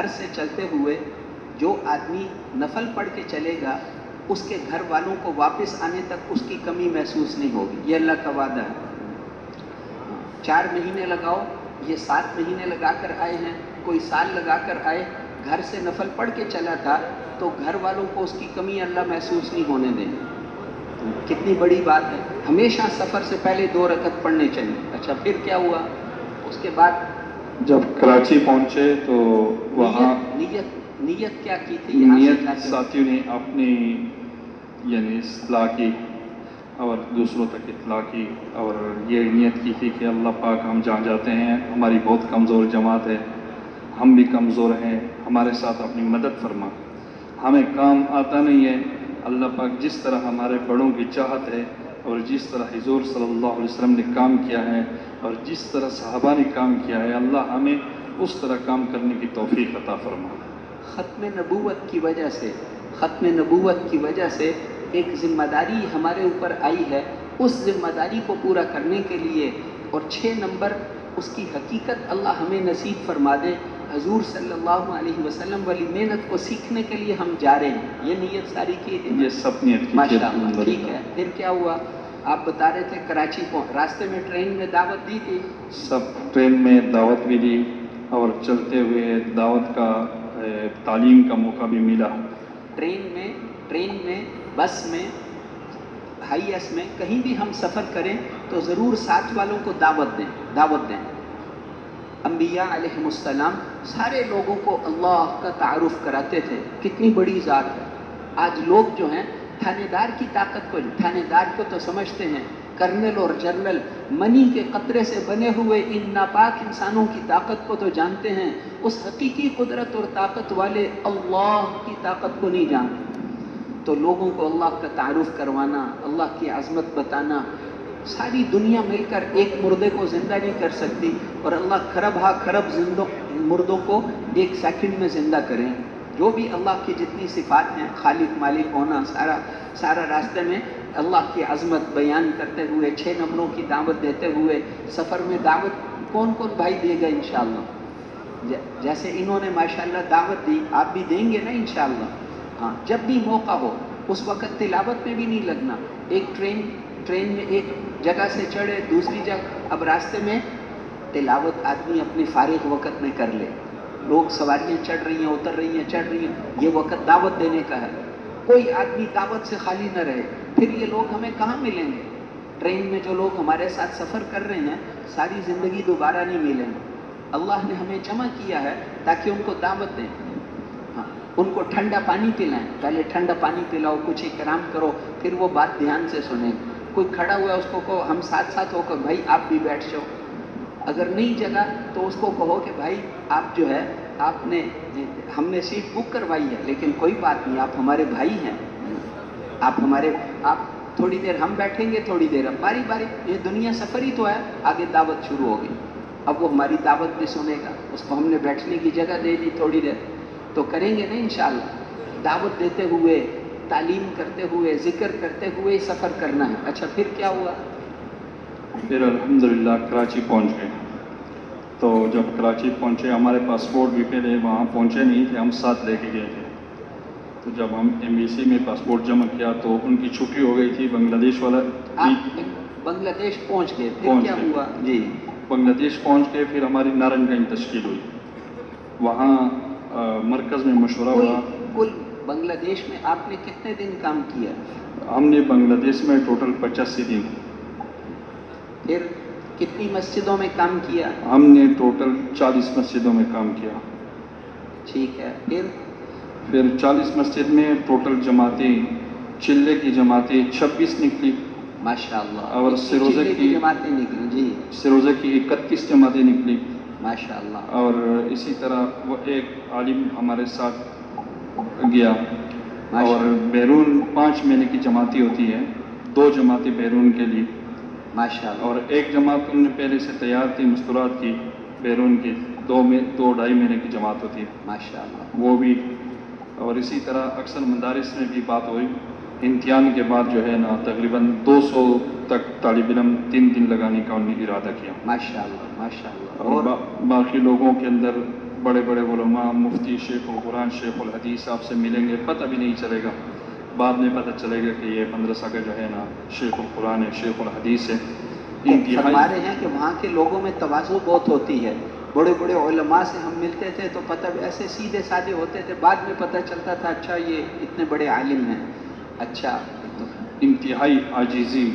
से चलते हुए जो आदमी नफल पढ़ के चलेगा उसके घर वालों को वापस आने तक उसकी कमी महसूस नहीं होगी। ये अल्लाह का वादा है। 4 महीने लगाओ, ये 7 महीने लगा कर आए हैं, कोई साल लगा कर आए, घर से नफल पढ़ के चला था तो घर वालों को उसकी कमी अल्लाह महसूस नहीं होने देंगे। कितनी बड़ी बात है। हमेशा सफ़र से पहले 2 रकत पढ़ने चाहिए। अच्छा, फिर क्या हुआ उसके बाद? जब कराची पहुँचे तो वहाँ नीयत क्या की थी? नीयत साथियों ने अपनी यानी इस्लाह की और दूसरों तक इत्तला की और ये नीयत की थी कि अल्लाह पाक हम जहाँ जाते हैं, हमारी बहुत कमज़ोर जमात है, हम भी कमज़ोर हैं, हमारे साथ अपनी मदद फरमा। हमें काम आता नहीं है, अल्लाह पाक जिस तरह हमारे बड़ों की चाहत है और जिस तरह हुज़ूर सल्लल्लाहु अलैहि वसल्लम ने काम किया है और जिस तरह सहाबा ने काम किया है, अल्लाह हमें उस तरह काम करने की तौफीक अता फरमा। ख़त्म नबूवत की वजह से एक ज़िम्मेदारी हमारे ऊपर आई है। उस ज़िम्मेदारी को पूरा करने के लिए और 6 नंबर उसकी हकीकत अल्लाह हमें नसीब फरमा दे। हुज़ूर सल्लल्लाहु अलैहि वसल्लम वाली मेहनत को सीखने के लिए हम जा रहे हैं। ये नीयत सारी की थी। ये सब नीयत की। माशाअल्लाह, ठीक है। फिर क्या हुआ? आप बता रहे थे कराची रास्ते में ट्रेन में दावत दी थी? सब ट्रेन में दावत भी दी और चलते हुए दावत का तालीम का मौका भी मिला। ट्रेन में बस में हाईएस में कहीं भी हम सफ़र करें तो ज़रूर साथ वालों को दावत दें। انبیاء علیہمُ سارے لوگوں کو اللہ کا تعارف کراتے تھے، کتنی بڑی ذات ہے۔ آج لوگ جو ہیں تھانے دار کی طاقت کو، تھانے دار کو تو سمجھتے ہیں، کرنل اور جنرل منی کے قطرے سے بنے ہوئے ان ناپاک انسانوں کی طاقت کو تو جانتے ہیں، اس حقیقی قدرت اور طاقت والے اللہ کی طاقت کو نہیں جانتے۔ تو لوگوں کو اللہ کا تعارف کروانا، اللہ کی عظمت بتانا، ساری دنیا مل کر ایک مردے کو زندہ نہیں کر سکتی، اور اللہ کھرب ہا کھرب مردوں کو ایک سیکنڈ میں زندہ کریں۔ جو بھی اللہ کی جتنی صفات ہیں، خالق مالک ہونا، سارا راستے میں اللہ کی عظمت بیان کرتے ہوئے، 6 نمبروں کی دعوت دیتے ہوئے، سفر میں دعوت کون کون بھائی دے گا انشاءاللہ؟ جیسے انہوں نے ماشاءاللہ دعوت دی، آپ بھی دیں گے نا انشاءاللہ؟ ہاں، جب بھی موقع ہو اس وقت تلاوت میں بھی نہیں لگنا۔ ایک ٹرین میں ایک جگہ سے چڑھے دوسری جگہ، اب راستے میں تلاوت آدمی اپنے فارغ وقت میں کر لے۔ لوگ سواریاں چڑھ رہی ہیں، اتر رہی ہیں، چڑھ رہی ہیں، یہ وقت دعوت دینے کا ہے۔ کوئی آدمی دعوت سے خالی نہ رہے، پھر یہ لوگ ہمیں کہاں ملیں گے؟ ٹرین میں جو لوگ ہمارے ساتھ سفر کر رہے ہیں، ساری زندگی دوبارہ نہیں ملیں گے۔ اللہ نے ہمیں جمع کیا ہے تاکہ ان کو دعوت دیں، ہاں، ان کو ٹھنڈا پانی پلائیں۔ پہلے ٹھنڈا پانی پلاؤ، کچھ اکرام کرو، پھر وہ بات دھیان سے سنیں۔ کوئی کھڑا ہوا ہے اس کو کہو، ہم ساتھ ہو کر بھائی آپ بھی بیٹھ جاؤ۔ اگر نہیں جگہ تو اس کو کہو کہ بھائی آپ جو ہے ہم نے سیٹ بک کروائی ہے، لیکن کوئی بات نہیں، آپ ہمارے بھائی ہیں، آپ تھوڑی دیر ہم بیٹھیں گے، تھوڑی دیر ہم، باری باری، یہ دنیا سفر ہی تو ہے۔ آگے دعوت شروع ہوگی، اب وہ ہماری دعوت بھی سنے گا، اس کو ہم نے بیٹھنے کی جگہ دے دی تھوڑی دیر، تو کریں گے نا انشاءاللہ۔ دعوت دیتے ہوئے، تعلیم کرتے ہوئے، ذکر کرتے ہوئے سفر کرنا ہے۔ اچھا پھر کیا ہوا؟ پھر الحمدللہ کراچی پہنچ گئے۔ تو جب کراچی پہنچے، ہمارے پاسپورٹ بھی پہلے وہاں پہنچے نہیں تھے، ہم ساتھ لے کے گئے تھے۔ تو جب ہم ایمبیسی میں پاسپورٹ جمع کیا تو ان کی چھٹی ہو گئی تھی، بنگلہ دیش والا۔ آپ بنگلہ دیش پہنچ گئے، پھر کیا ہوا؟ جی، بنگلہ دیش پہنچ کے پھر ہماری نارنج گنج تشکیل ہوئی، وہاں مرکز میں مشورہ ہوا۔ کل بنگلہ دیش میں آپ نے کتنے دن کام کیا؟ ہم نے بنگلہ دیش میں ٹوٹل 85 دن۔ پھر کتنی مسجدوں میں کام کیا؟ ہم نے ٹوٹل 40 مسجدوں میں کام کیا۔ ٹھیک ہے، پھر 40 مسجد میں ٹوٹل جماعتیں، چلے کی جماعتیں 26 نکلی، ماشاءاللہ، اور سروزے کی جماعتیں نکلی، جی، سروزے کی 31 جماعتیں نکلی، ماشاءاللہ، اور اسی طرح وہ ایک عالم ہمارے ساتھ گیا، اور بیرون 5 مہینے کی جماعتیں ہوتی ہے، 2 جماعتیں بیرون کے لیے، ماشاءاللہ، اور ایک جماعت ان نے پہلے سے تیار تھی مستورات کی بیرون کی، 2-2.5 مہینے کی جماعت ہوتی ہے، ماشاءاللہ، وہ بھی۔ اور اسی طرح اکثر مدارس میں بھی بات ہوئی، امتحان کے بعد جو ہے نا تقریباً 200 تک طالب علم 3 دن لگانے کا انہوں نے ارادہ کیا، ماشاءاللہ، ماشاءاللہ۔ اور باقی لوگوں کے اندر بڑے بڑے علماء، مفتی، شیخ القرآن، شیخ الحدیث آپ سے ملیں گے، پتہ بھی نہیں چلے گا، بعد میں پتہ چلے گا کہ یہ مدرسہ کا جو ہے نا شیخ القرآن ہے، شیخ الحدیث ہے۔ فرما رہے ہیں کہ وہاں کے لوگوں میں تواضع بہت ہوتی ہے، بڑے بڑے علماء سے ہم ملتے تھے تو پتہ ایسے سیدھے سادے ہوتے تھے، بعد میں پتہ چلتا تھا اچھا یہ اتنے بڑے عالم ہیں۔ اچھا، انتہائی عاجزی،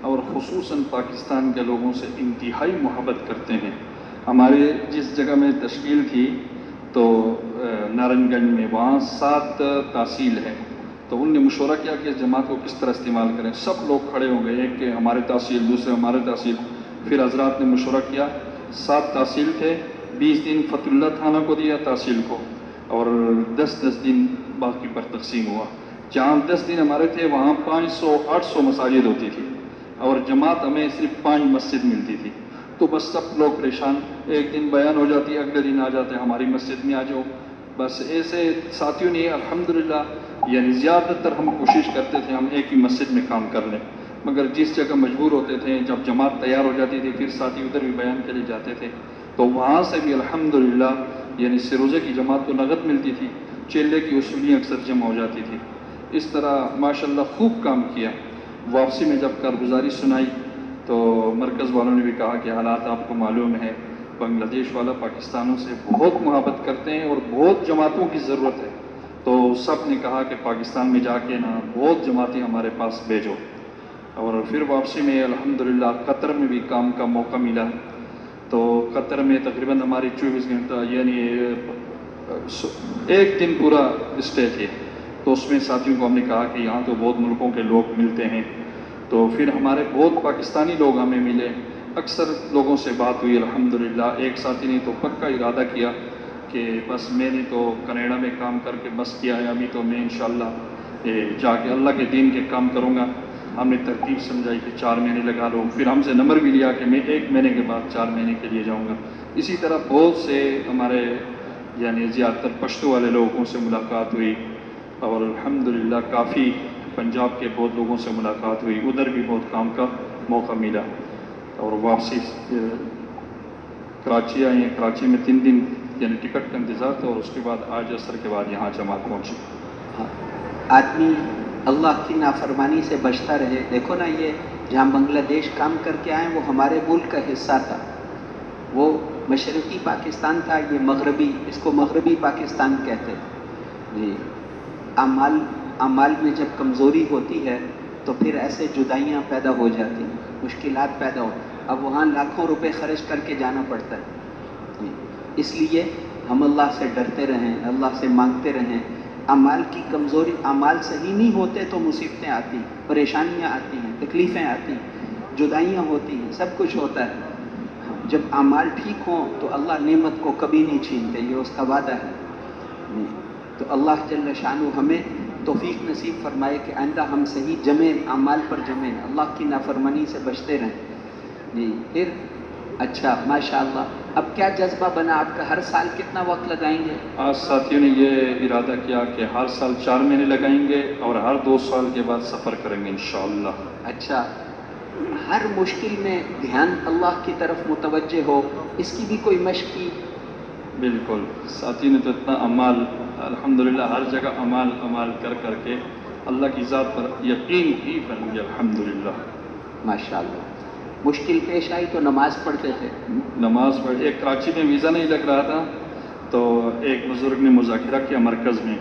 اور خصوصاً پاکستان کے لوگوں سے انتہائی محبت کرتے ہیں۔ ہمارے جس جگہ میں تشکیل تھی تو نارنج گنج میں، وہاں 7 تحصیل ہے، تو ان نے مشورہ کیا کہ اس جماعت کو کس طرح استعمال کریں۔ سب لوگ کھڑے ہو گئے، ایک کہ ہمارے تحصیل، دوسرے ہمارے تحصیل۔ پھر حضرات نے مشورہ کیا، 7 تحصیل تھے، 20 دن فتح اللہ تھانہ کو دیا تحصیل کو، اور 10 دن باقی پر تقسیم ہوا۔ جہاں 10 دن ہمارے تھے وہاں 500-800 مساجد ہوتی تھی، اور جماعت ہمیں صرف 5 مسجد ملتی تھی، تو بس سب لوگ پریشان، ایک دن بیان ہو جاتی، اگلے دن آ جاتے ہماری مسجد میں آ جاؤ، بس ایسے ساتھیوں نے الحمدللہ، یعنی زیادہ تر ہم کوشش کرتے تھے ہم ایک ہی مسجد میں کام کر لیں، مگر جس جگہ مجبور ہوتے تھے، جب جماعت تیار ہو جاتی تھی پھر ساتھی ادھر بھی بیان کے لیے جاتے تھے، تو وہاں سے بھی الحمدللہ یعنی سروزے کی جماعت کو نقد ملتی تھی، چیلے کی وصولیاں اکثر جمع ہو جاتی تھی۔ اس طرح ماشاءاللہ خوب کام کیا۔ واپسی میں جب کارگزاری سنائی تو مرکز والوں نے بھی کہا کہ حالات آپ کو معلوم ہے، بنگلہ دیش والا پاکستانوں سے بہت محبت کرتے ہیں اور بہت جماعتوں کی ضرورت ہے، تو سب نے کہا کہ پاکستان میں جا کے نا بہت جماعتیں ہمارے پاس بھیجو۔ اور پھر واپسی میں الحمدللہ قطر میں بھی کام کا موقع ملا، तो कतर में तकरीबन हमारी 24 घंटा यानी एक दिन पूरा स्टे थे। तो उसमें साथियों को हमने कहा कि यहाँ तो बहुत मुल्कों के लोग मिलते हैं, तो फिर हमारे बहुत पाकिस्तानी लोग हमें मिले, अक्सर लोगों से बात हुई अल्हम्दुलिल्लाह। एक साथी ने तो पक्का इरादा किया कि बस मैंने तो कनाडा में काम करके बस किया है, अभी तो मैं इंशाअल्लाह जाके अल्लाह के दीन के काम करूँगा। हमने तरतीब समझाई कि 4 महीने लगा लो, फिर हमसे नंबर भी लिया कि मैं 1 महीने के बाद 4 महीने के लिए जाऊँगा। इसी तरह बहुत से हमारे यानी ज़्यादातर पश्तो वाले लोगों से मुलाकात हुई और अल्हम्दुलिल्लाह काफ़ी पंजाब के बहुत लोगों से मुलाकात हुई, उधर भी बहुत काम का मौका मिला। और वापसी कराची आए हैं, कराची में 3 दिन यानी टिकट का इंतज़ार था और उसके बाद आज असर के बाद यहाँ जमात पहुँची। आदमी अल्लाह की नाफरमानी से बचता रहे। देखो ना, ये जहाँ बांग्लादेश काम करके आए वो हमारे मुल्क का हिस्सा था, वो मशरक़ी पाकिस्तान था, ये मगरबी, इसको मगरबी पाकिस्तान कहते हैं जी। अमाल में जब कमज़ोरी होती है तो फिर ऐसे जुदाइयाँ पैदा हो जाती हैं, मुश्किलात पैदा हो। अब वहाँ लाखों रुपए खर्च करके जाना पड़ता है जी। इसलिए हम अल्लाह से डरते रहें, अल्लाह से मांगते रहें। अमाल की कमज़ोरी, अमाल सही नहीं होते तो मुसीबतें आती, परेशानियाँ आती हैं, तकलीफ़ें आती हैं, जुदाइयाँ होती हैं, सब कुछ होता है। जब अमाल ठीक हों तो अल्लाह नेमत को कभी नहीं छीनते, ये उसका वादा है। तो अल्लाह जल्ल शानु हमें तौफीक नसीब फरमाए कि आइंदा हम सही जमें, अमाल पर जमें, अल्लाह की नाफरमानी से बचते रहें जी। फिर अच्छा, माशाअल्लाह, अब क्या जज्बा बना आपका? हर साल कितना वक्त लगाएंगे? आज साथियों ने ये इरादा किया कि हर साल 4 महीने लगाएंगे और हर 2 साल के बाद सफ़र करेंगे इंशाअल्लाह। अच्छा, हर मुश्किल में ध्यान अल्लाह की तरफ मुतवज्जे हो, इसकी भी कोई मशक की? बिल्कुल, साथी ने तो इतना अमाल अल्हम्दुलिल्लाह हर जगह अमाल कर करके अल्लाह की ज़ात पर यकीन ही बन गया अल्हम्दुलिल्लाह। माशाअल्लाह। मुश्किल पेश आई तो नमाज पढ़ते थे? नमाज पढ़, एक कराची में वीज़ा नहीं लग रहा था तो एक बुज़ुर्ग ने मुज़ाकिरा किया मरकज़ में,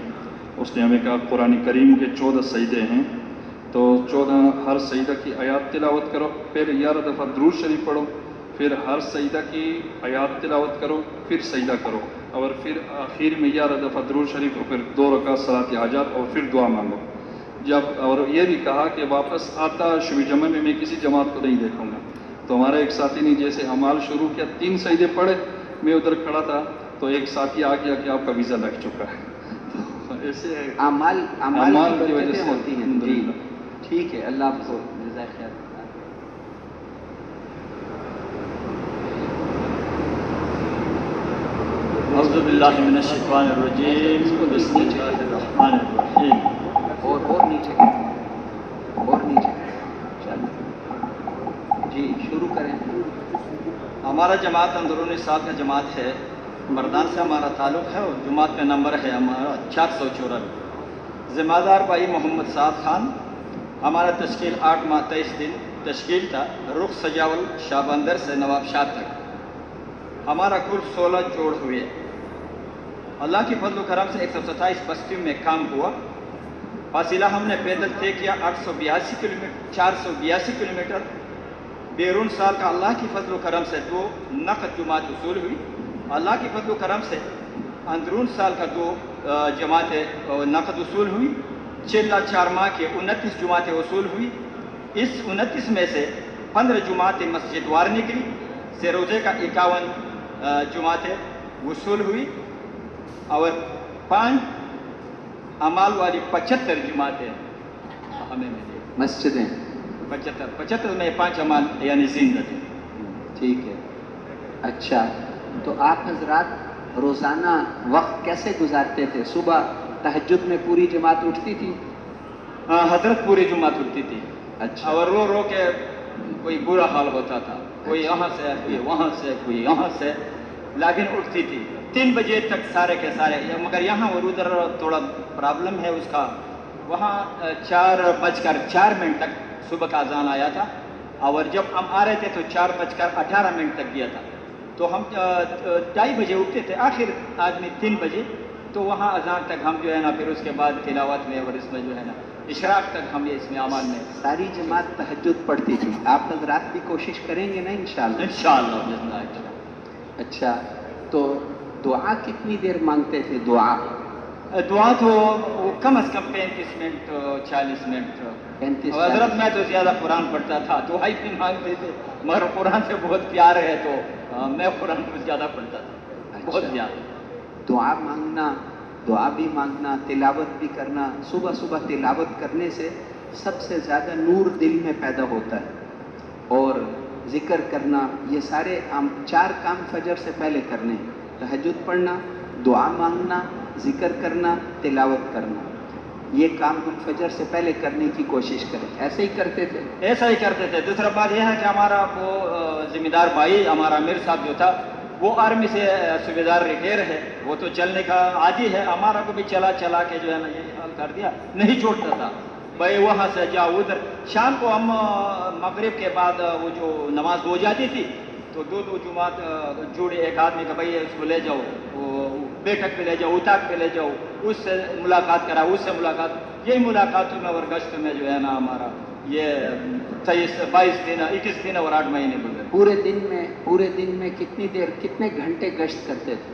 उसने हमें कहा कुरान करीम के 14 सजदे हैं, तो 14 हर सजदा की आयत तिलावत करो, फिर 11 दफ़ा दुरूद शरीफ पढ़ो, फिर हर सजदा की आयत तिलावत करो, फिर सजदा करो और फिर आखिर में 11 दफ़ा दुरूद शरीफ और फिर 2 रकात सलात हाजत और फिर दुआ मांगो। जब और ये भी कहा कि वापस आता शुरू जमा में मैं किसी जमात को नहीं देखूंगा। तो हमारे एक साथी ने जैसे अमाल शुरू किया, 3 सजदे पढ़े, मैं उधर खड़ा था तो एक साथी आ गया कि आपका वीज़ा लग चुका है। तो ऐसे अमाल की वजह से होती हैं जी। ठीक है, अल्लाह आपको जज़ाए खैर। औज़ु बिल्लाहि मिनश शैतानिर रजीम, बिस्मिल्लाहिर रहमानिर रहीम। और नीचे चलो जी, शुरू करें। हमारा जमात अंदरूनी साल का जमात है, मर्दान से हमारा ताल्लुक़ है और जमात का नंबर है हमारा 494। ज़िम्मेदार भाई मोहम्मद साद खान। हमारा तश्कील 8 माह 23 दिन तश्कील था, रुख सजावल शाहबंदर से नवाब शाह तक। हमारा कुल 16 जोड़ हुए। अल्लाह की फजल करम से 127 बस्तियों में काम हुआ। फासिला हमने पैदल तय किया 482 किलोमीटर। बैरून साल का अल्लाह की फजल करम से 2 नक़द जुमात वसूल हुई। अल्लाह की फजल करम से अंदरून साल का 2 जमातें नक़द वसूल हुई। 4 माह के 29 जुमातें वसूल हुई। इस 29 में से 15 जुमातें मस्जिद वार निकली, से रोज़े का 51 जुमातें वसूल हुई और 5 अमाल वाली 75 जुमातें हमें मिली। मस्जिदें 75 में 5 अमाल यानी ज़िंदगी। ठीक है। अच्छा, तो आप हजरात रोज़ाना वक्त कैसे गुजारते थे? सुबह तहज्जुद में पूरी जमात उठती थी? हजरत पूरी जमात उठती थी। अच्छा। और रो के कोई बुरा हाल होता था, कोई यहाँ से, कोई वहाँ से, कोई यहाँ से, लेकिन उठती थी 3 बजे तक सारे के सारे। मगर यहाँ और उधर थोड़ा प्रॉब्लम है उसका। वहाँ 4:04 तक सुबह का अजान आया था और जब हम आ रहे थे तो 4:18 तक गया था। तो हम 2:30 बजे उठते थे, आखिर आदमी 3 बजे। तो वहाँ अजान तक हम जो है ना, फिर उसके बाद तिलावत में और इसमें जो है ना इशराक तक हम ये इसमें अमान में सारी जमात तहज्जुद पढ़ती थी। आप हजरात भी कोशिश करेंगे ना इंशाअल्लाह? इंशाअल्लाह। अच्छा, तो दुआ कितनी देर मांगते थे? दुआ दुआ तो वो कम अज़ कम 35 मिनट 40 मिनट 35 और हजरत मैं तो ज़्यादा कुरान पढ़ता था, दुआ ही नहीं मांगते थे, मगर कुरान से बहुत प्यार है तो मैं कुरान को ज़्यादा पढ़ता था, बहुत अच्छा। ज़्यादा। दुआ मांगना, दुआ भी मांगना, तिलावत भी करना, सुबह सुबह तिलावत करने से सबसे ज़्यादा नूर दिल में पैदा होता है। और ज़िक्र करना, ये सारे 4 काम फजर से पहले करने, तहज्जुद पढ़ना, दुआ मांगना, ज़िक्र करना, तिलावत करना, ये काम हम फजर से पहले करने की कोशिश करें। ऐसे ही करते थे? ऐसा ही करते थे। दूसरा बात यह है कि हमारा वो ज़िम्मेदार भाई, हमारा अमीर साहब जो था, वो आर्मी से सूबेदार रिटायर है, वो तो चलने का आदी है, हमारा को भी चला चला के जो है ना ये हाल कर दिया, नहीं छोड़ता था भाई वहाँ से जाओ उधर। शाम को हम मगरिब के बाद वो जो नमाज हो जाती थी तो दो जुमात जोड़े एक आदमी का भाई उसको ले जाओ, वो बैठक पे ले जाओ, उताक पे ले जाओ, उससे मुलाकात करा, उससे मुलाकात, यही मुलाकातों में और गश्त में जो है ना हमारा ये 22 दिन 21 दिन और 8 महीने गुजरे। पूरे दिन में कितनी देर, कितने घंटे गश्त करते थे?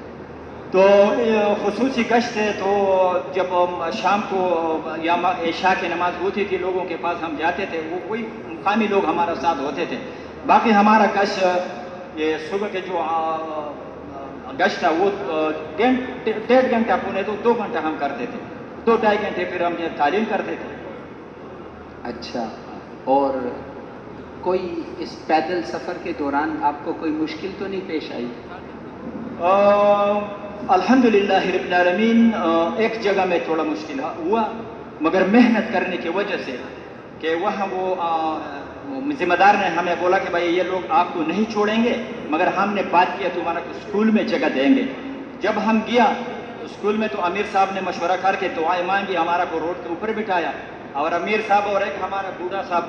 तो खुसूसी गश्त है तो जब शाम को या इशा की नमाज होती थी, लोगों के पास हम जाते थे, वो कोई मुकामी लोग हमारे साथ होते थे। बाकी हमारा गश्त ये सुबह के जो गश्त था वो 1.5 घंटा पुणे तो 2 घंटा हम करते थे, 2-2.5 घंटे फिर हम तालीम करते थे। अच्छा, और कोई इस पैदल सफ़र के दौरान आपको कोई मुश्किल तो नहीं पेश आई? अल्हम्दुलिल्लाह रब्बिल आलमीन, एक जगह में थोड़ा मुश्किल हुआ, मगर मेहनत करने की वजह से कि वहाँ वो जिम्मेदार ने हमें बोला कि भाई ये लोग आपको नहीं छोड़ेंगे, मगर हमने बात किया तुम्हारा को स्कूल में जगह देंगे। जब हम गया स्कूल में तो अमीर साहब ने मशवरा करके दुआएं मांगी, हमारा को रोड के ऊपर बिठाया, और अमीर साहब और एक हमारा बूढ़ा साहब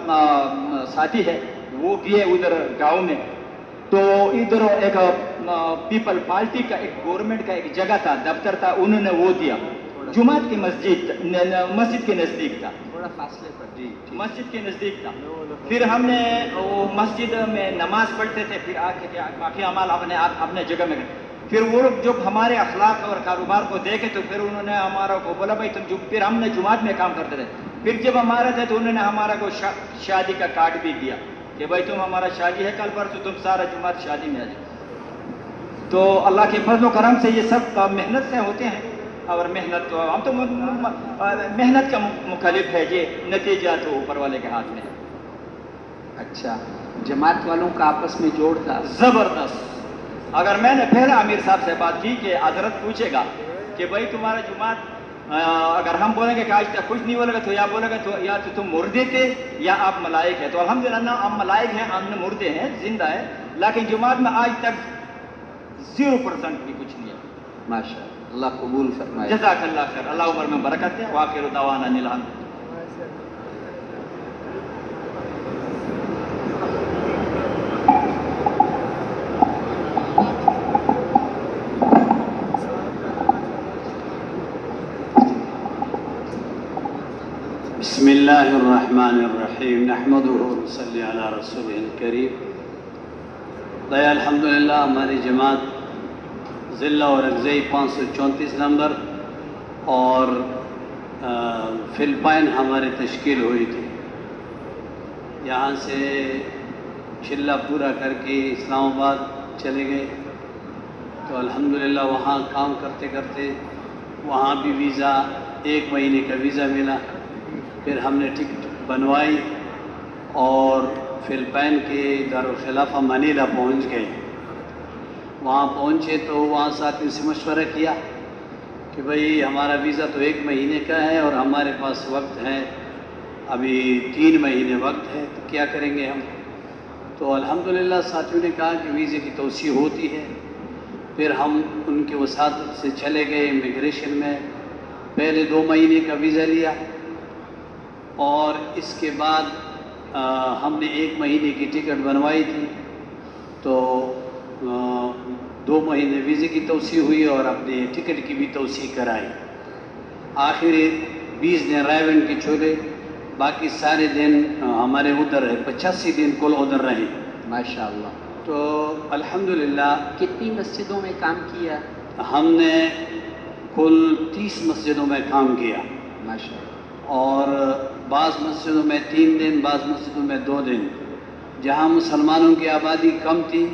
साथी है वो गए उधर गाँव में। तो इधर एक पीपल पार्टी का एक गवर्नमेंट का एक जगह था, दफ्तर था, उन्होंने वो दिया, जुमात की मस्जिद के नज़दीक था, थोड़ा फासले पर। जी, मस्जिद के नज़दीक था। फिर हमने वो मस्जिद में नमाज पढ़ते थे, फिर आके बाकी अमाल अपने जगह में। फिर वो लोग जब हमारे अखलाक और कारोबार को देखे तो फिर उन्होंने हमारा को बोला भाई तुम फिर हमने जुमात में काम करते थे। फिर जब हमारा थे तो उन्होंने हमारा को शादी का कार्ड भी दिया कि भाई तुम हमारा शादी है कल परसों, तुम सारा जुमात शादी में आ जाओ। तो अल्लाह के फजल करम से ये सब मेहनत से होते हैं, और मेहनत तो हम तो मेहनत का मुखालिफ है, ये नतीजा तो ऊपर वाले के हाथ में है। अच्छा, जमात वालों का आपस में जोड़ था ज़बरदस्त। अगर मैंने पहले आमिर साहब से बात की कि हजरत पूछेगा कि भाई तुम्हारा जुमात, अगर हम बोलेंगे कि आज तक कुछ नहीं बोलेगा तो या बोलेगा तो या तो तुम मुर्दे थे या आप मलाइक है। तो अल्हम्दुलिल्लाह हम मलाइक हैं, हम मुर्दे हैं, जिंदा है, लेकिन जुमात में आज तक 0% भी कुछ नहीं है। माशाअल्लाह, अल्लाह कबूल फरमाए। जज़ाकल्लाह खैर, अल्लाह उम्र में बरकत है। वाखिर दवाना अनिल हम्द। बिस्मिल्लाहिर्रहमानिर्रहीम नहमदुहु व नसल्ली अला रसूलिहिल करीम। अल्हम्दुलिल्लाह हमारी जमात ज़िला और अगज़ई 534 नंबर और फ़िलिपाइन हमारी तश्कील हुई थी। यहाँ से चिल्ला पूरा करके इस्लामाबाद चले गए। तो अल्हम्दुलिल्लाह वहाँ काम करते करते वहाँ भी वीज़ा 1 महीने का वीज़ा मिला। फिर हमने टिकट बनवाई और फ़िलिपाइन के दारुल खिलाफा मनीला पहुँच गए। वहाँ पहुँचे तो वहाँ साथियों से मशवरा किया कि भाई हमारा वीज़ा तो 1 महीने का है और हमारे पास वक्त है अभी 3 महीने वक्त है, तो क्या करेंगे हम। तो अल्हम्दुलिल्लाह साथियों ने कहा कि वीज़े की तौसीह होती है। फिर हम उनके वसात से चले गए इमिग्रेशन में, पहले 2 महीने का वीज़ा लिया और इसके बाद हमने 1 महीने की टिकट बनवाई थी। तो 2 महीने वीज़े की तौसीह हुई और अपने टिकट की भी तौसीह कराई। आखिर 20 दिन रायवन के छोड़े, बाकी सारे दिन हमारे उधर है, 85 दिन कुल उधर रहे। माशाअल्लाह। तो अल्हम्दुलिल्लाह कितनी मस्जिदों में काम किया? हमने कुल 30 मस्जिदों में काम किया माशाअल्लाह। और बाज़ मस्जिदों में 3 दिन, बाज़ मस्जिदों में 2 दिन। जहाँ मुसलमानों की आबादी कम थी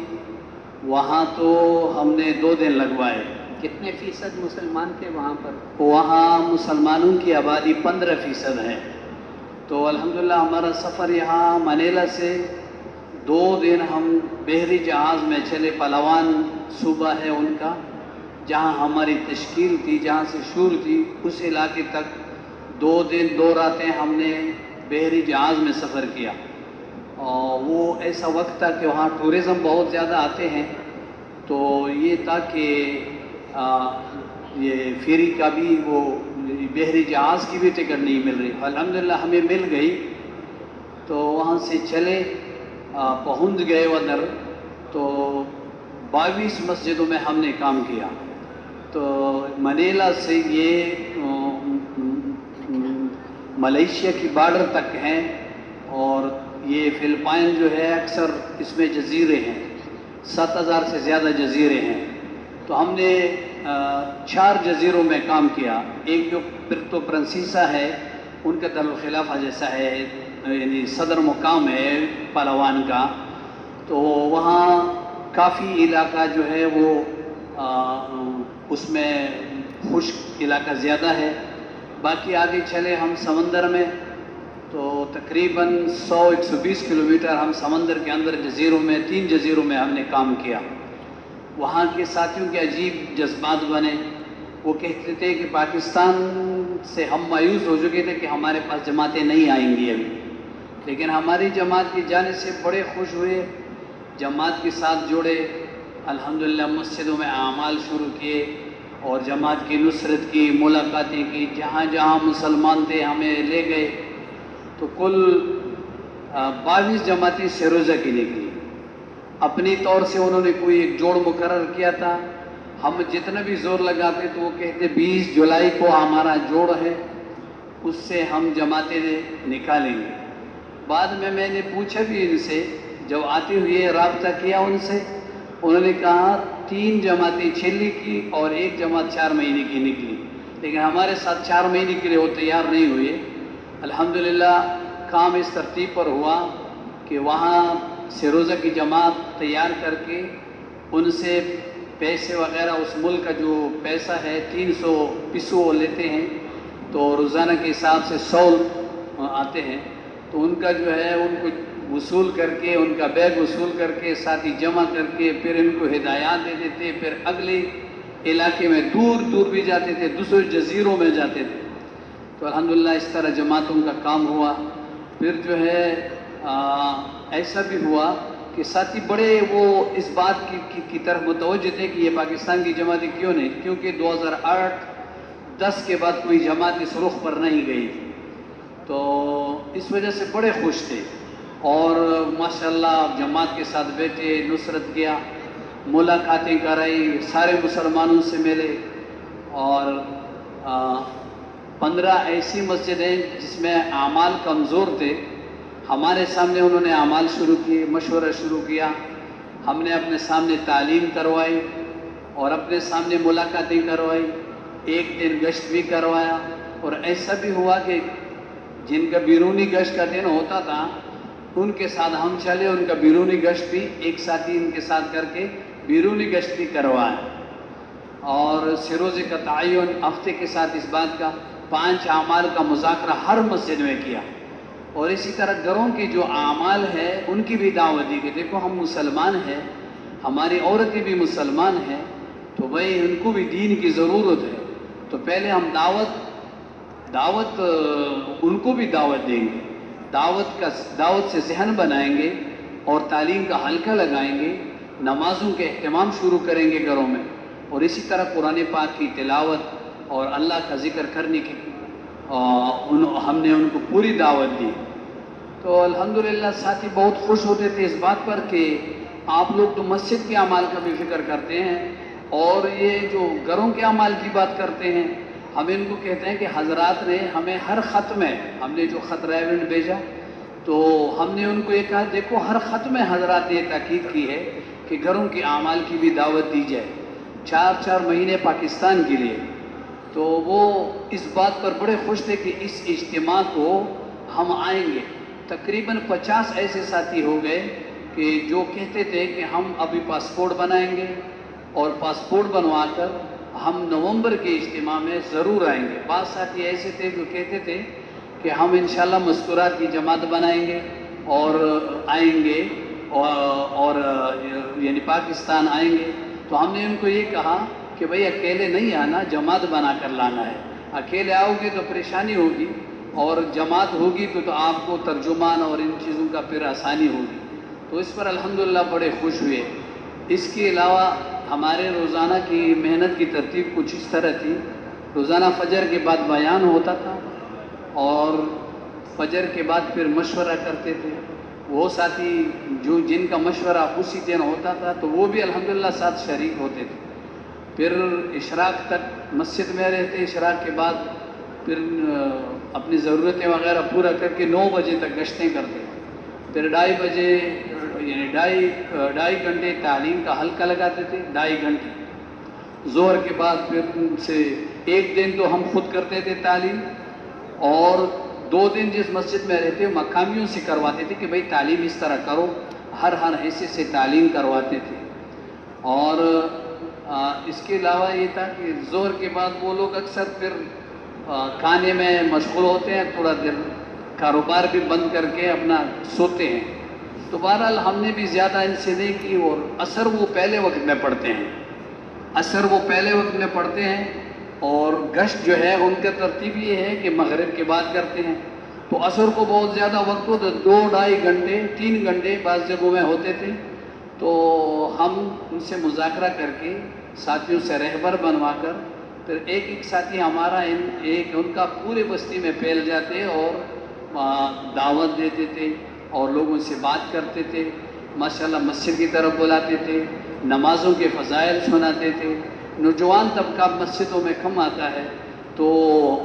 वहाँ तो हमने 2 दिन लगवाए। कितने फीसद मुसलमान थे वहाँ पर? वहाँ मुसलमानों की आबादी 15% है। तो अल्हम्दुलिल्लाह हमारा सफ़र यहाँ मनीला से 2 दिन हम बहरी जहाज़ में चले। पलावान सूबा है उनका, जहाँ हमारी तश्कील थी, जहाँ से शुरू थी, उस इलाके तक 2 दिन 2 रातें हमने बहरी जहाज़ में सफ़र किया। और वो ऐसा वक्त था कि वहाँ टूरिज़म बहुत ज़्यादा आते हैं, तो ये था कि ये फेरी का भी, वो बहरी जहाज़ की भी टिकट नहीं मिल रही। अल्हम्दुलिल्लाह हमें मिल गई, तो वहाँ से चले, पहुँच गए उधर। तो 22 मस्जिदों में हमने काम किया। तो मनीला से ये मलेशिया की बॉर्डर तक हैं, और ये फिलिपाइन जो है अक्सर इसमें जजीरे हैं, 7000 से ज़्यादा जजीरे हैं। तो हमने 4 जजीरों में काम किया। एक जो पुर्तो प्रिंसेसा है, उनका दारुल खिलाफा जैसा है, यानी सदर मुकाम है पलावान का। तो वहाँ काफ़ी इलाका जो है वो उसमें खुश्क इलाका ज़्यादा है। बाकी आगे चले हम समंदर में, तो तकरीबन 100-120 किलोमीटर हम समंदर के अंदर जजीरों में, 3 जजीरों में हमने काम किया। वहाँ के साथियों के अजीब जज्बात बने। वो कहते थे कि पाकिस्तान से हम मायूस हो चुके थे कि हमारे पास जमातें नहीं आएंगी अभी, लेकिन हमारी जमात की जाने से बड़े खुश हुए, जमात के साथ जुड़े। अल्हम्दुलिल्लाह मस्जिदों में आमाल शुरू किए और जमात की नुसरत की, मुलाकातें की। जहाँ जहाँ मुसलमान थे हमें ले गए। तो कुल 22 जमातें सरोज़ा की निकली। अपनी तौर से उन्होंने कोई एक जोड़ मुकर्रर किया था। हम जितना भी जोर लगाते तो वो कहते 20 जुलाई को हमारा जोड़ है, उससे हम जमातें निकालेंगे। बाद में मैंने पूछा भी इनसे, जब आते हुए राब्ता किया उनसे, उन्होंने कहा 3 जमातें छिल्ली की और 1 जमात 4 महीने की निकली, लेकिन हमारे साथ 4 महीने के लिए वो तैयार नहीं हुए। अल्हम्दुलिल्लाह काम इस तरतीब पर हुआ कि वहाँ सरोज़ा की जमात तैयार करके उनसे पैसे वगैरह, उस मुल्क का जो पैसा है 300 पिसो लेते हैं, तो रोज़ाना के हिसाब से 100 आते हैं। तो उनका जो है उनको वसूल करके, उनका बैग वसूल करके, साथ ही जमा करके फिर इनको हिदायत दे देते। फिर अगले इलाके में दूर दूर भी जाते थे, दूसरे जजीरों में जाते थे। तो अल्हम्दुलिल्लाह इस तरह जमातों का काम हुआ। फिर जो है ऐसा भी हुआ कि साथी बड़े वो इस बात की तरफ मुतवज्जे थे कि ये पाकिस्तान की जमातें क्यों नहीं, क्योंकि 2008-10 के बाद कोई जमात इस रुख पर नहीं गई, तो इस वजह से बड़े खुश थे। और माशाल्लाह जमात के साथ बैठे, नुसरत किया, मुलाकातें कराई, सारे मुसलमानों से मिले। और 15 ऐसी मस्जिदें जिसमें आमाल कमज़ोर थे, हमारे सामने उन्होंने आमाल शुरू किए, मशवरा शुरू किया। हमने अपने सामने तालीम करवाई और अपने सामने मुलाकातें करवाई, एक दिन गश्त भी करवाया। और ऐसा भी हुआ कि जिनका बैरूनी गश्त का दिन होता था उनके साथ हम चले, उनका बैरूनी गश्त भी एक साथी इनके साथ करके बैरूनी गश्त भी करवाया। और सरोज़े का तयन हफ्ते के साथ इस बात का 5 आमाल का मुज़ाकरा हर मस्जिद में किया। और इसी तरह घरों के जो आमाल है उनकी भी दावत दी कि देखो हम मुसलमान हैं, हमारी औरतें भी मुसलमान हैं, तो भाई उनको भी दीन की ज़रूरत है। तो पहले हम दावत उनको भी दावत देंगे, दावत से जहन बनाएंगे और तालीम का हल्का लगाएंगे, नमाज़ों के अहतमाम शुरू करेंगे घरों में। और इसी तरह कुरान पाक की तिलावत और अल्लाह का ज़िक्र करने की हमने उनको पूरी दावत दी। तो अल्हम्दुलिल्लाह साथी बहुत खुश होते थे इस बात पर कि आप लोग तो मस्जिद के अमाल का भी फिक्र करते हैं और ये जो घरों के अमाल की बात करते हैं। हम इनको कहते हैं कि हजरात ने हमें हर ख़त में, हमने जो ख़त रेवरेंड भेजा تو ہم نے ان کو یہ کہا دیکھو ہر خط میں حضرات یہ تاکید کی ہے کہ گھروں کے اعمال کی بھی دعوت دی جائے 4 مہینے پاکستان کے لیے. تو وہ اس بات پر بڑے خوش تھے کہ اس اجتماع کو ہم آئیں گے. تقریباً 50 ایسے ساتھی ہو گئے کہ جو کہتے تھے کہ ہم ابھی پاسپورٹ بنائیں گے اور پاسپورٹ بنوا کر ہم نومبر کے اجتماع میں ضرور آئیں گے. بعض ساتھی ایسے تھے جو کہتے تھے کہ ہم انشاءاللہ مذکورات کی جماعت بنائیں گے اور آئیں گے اور یعنی پاکستان آئیں گے. تو ہم نے ان کو یہ کہا کہ بھئی اکیلے نہیں آنا، جماعت بنا کر لانا ہے. اکیلے آؤ گے تو پریشانی ہوگی اور جماعت ہوگی تو آپ کو ترجمان اور ان چیزوں کا پھر آسانی ہوگی. تو اس پر الحمدللہ بڑے خوش ہوئے. اس کے علاوہ ہمارے روزانہ کی محنت کی ترتیب کچھ اس طرح تھی. روزانہ فجر کے بعد بیان ہوتا تھا اور فجر کے بعد پھر مشورہ کرتے تھے. وہ ساتھی جن کا مشورہ اسی دن ہوتا تھا تو وہ بھی الحمدللہ ساتھ شریک ہوتے تھے. پھر اشراق تک مسجد میں رہتے. اشراق کے بعد پھر اپنی ضرورتیں وغیرہ پورا کر کے 9 بجے تک گشتیں کرتے. پھر 2:30 بجے یعنی 2.5 گھنٹے تعلیم کا حلقہ لگاتے تھے. 2.5 گھنٹے ظہر کے بعد پھر سے 1 دن تو ہم خود کرتے تھے تعلیم اور 2 دن جس مسجد میں رہتے مقامیوں سے کرواتے تھے کہ بھئی تعلیم اس طرح کرو. ہر حصے سے تعلیم کرواتے تھے. اور اس کے علاوہ یہ تھا کہ ظہر کے بعد وہ لوگ اکثر پھر کھانے میں مشغول ہوتے ہیں. تھوڑا دیر کاروبار بھی بند کر کے اپنا سوتے ہیں. تو بہرحال ہم نے بھی زیادہ ان سے نہیں کی. اور عصر وہ پہلے وقت میں پڑھتے ہیں. عصر وہ پہلے وقت میں پڑھتے ہیں اور گشت جو ہے ان کا ترتیب یہ ہے کہ مغرب کے بعد کرتے ہیں. تو عصر کو بہت زیادہ وقت ہو تو 2-2.5 گھنٹے 3 گھنٹے بعض جگہوں میں ہوتے تھے. تو ہم ان سے مذاکرہ کر کے ساتھیوں سے رہبر بنوا کر پھر ایک ساتھی ہمارا ان کا پورے بستی میں پھیل جاتے اور دعوت دیتے تھے اور لوگوں سے بات کرتے تھے. ماشاءاللہ مسجد کی طرف بلاتے تھے، نمازوں کے فضائل سناتے تھے. نوجوان طبقہ مسجدوں میں کم آتا ہے تو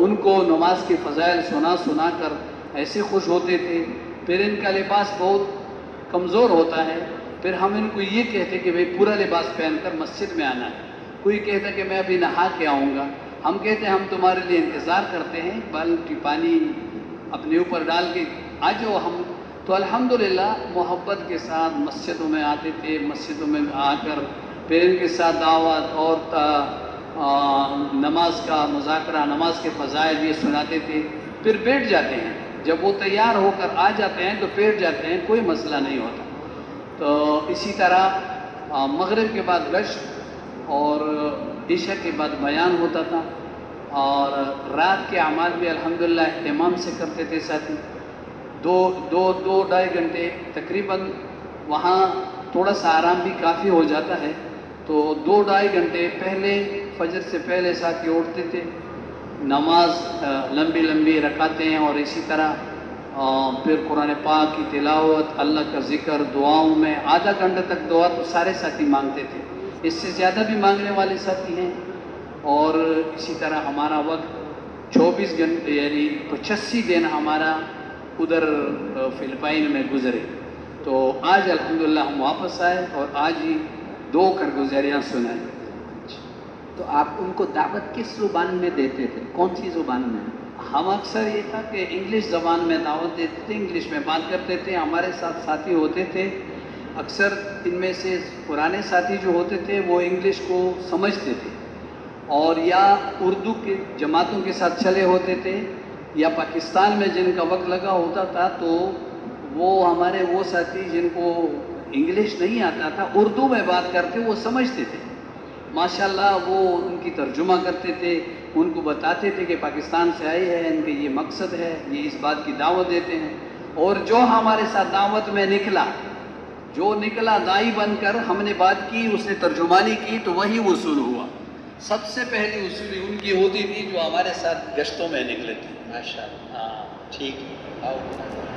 ان کو نماز کے فضائل سنا کر ایسے خوش ہوتے تھے. پھر ان کا لباس بہت کمزور ہوتا ہے. پھر ہم ان کو یہ کہتے کہ بھئی پورا لباس پہن کر مسجد میں آنا ہے. کوئی کہتا کہ میں ابھی نہا کے آؤں گا. ہم کہتے ہیں ہم تمہارے لیے انتظار کرتے ہیں، بالٹی پانی اپنے اوپر ڈال کے آ جاؤ. ہم تو الحمدللہ محبت کے ساتھ مسجدوں میں آتے تھے. مسجدوں میں آ کر پھر ان کے ساتھ دعوت اور نماز کا مذاکرہ، نماز کے فضائل یہ سناتے تھے. پھر بیٹھ جاتے ہیں. جب وہ تیار ہو کر آ جاتے ہیں تو بیٹھ جاتے ہیں، کوئی مسئلہ نہیں ہوتا. تو اسی طرح مغرب کے بعد گشت اور عشاء کے بعد بیان ہوتا تھا. اور رات کے اعمال بھی الحمدللہ اہتمام سے کرتے تھے ساتھی. 2-2.5 گھنٹے تقریباً وہاں تھوڑا سا آرام بھی کافی ہو جاتا ہے. تو 2-2.5 گھنٹے پہلے فجر سے پہلے ساتھی اٹھتے تھے. نماز لمبی رکعتیں اور اسی طرح پھر قرآن پاک کی تلاوت، اللہ کا ذکر، دعاؤں میں آدھا گھنٹہ تک دعا تو سارے ساتھی مانگتے تھے. اس سے زیادہ بھی مانگنے والے ساتھی ہیں. اور اسی طرح ہمارا وقت 24 گھنٹے یعنی 85 دن ہمارا ادھر فلپائن میں گزرے. تو آج الحمدللہ ہم واپس آئے اور آج ہی 2 کارگزاریاں سنائیں. تو آپ ان کو دعوت کس زبان میں دیتے تھے؟ کون سی زبان میں؟ ہم اکثر یہ تھا کہ انگلش زبان میں دعوت دیتے تھے، انگلش میں بات کرتے تھے. ہمارے ساتھ ساتھی ہوتے تھے اکثر ان میں سے پرانے ساتھی جو ہوتے تھے وہ انگلش کو سمجھتے تھے اور یا اردو کے جماعتوں کے ساتھ چلے ہوتے تھے یا پاکستان میں جن کا وقت لگا ہوتا تھا تو وہ ہمارے وہ ساتھی جن کو انگلش نہیں آتا تھا اردو میں بات کرتے وہ سمجھتے تھے. ماشاءاللہ وہ ان کی ترجمہ کرتے تھے، ان کو بتاتے تھے کہ پاکستان سے آئی ہے، ان کے یہ مقصد ہے، یہ اس بات کی دعوت دیتے ہیں. اور جو ہمارے ساتھ دعوت میں نکلا دائی بن کر ہم نے بات کی، اس نے ترجمانی کی تو وہی وصول ہوا. سب سے پہلی وصولی ان کی ہوتی تھی جو ہمارے ساتھ گشتوں میں نکلے تھے. ماشاءاللہ. ٹھیک ہے.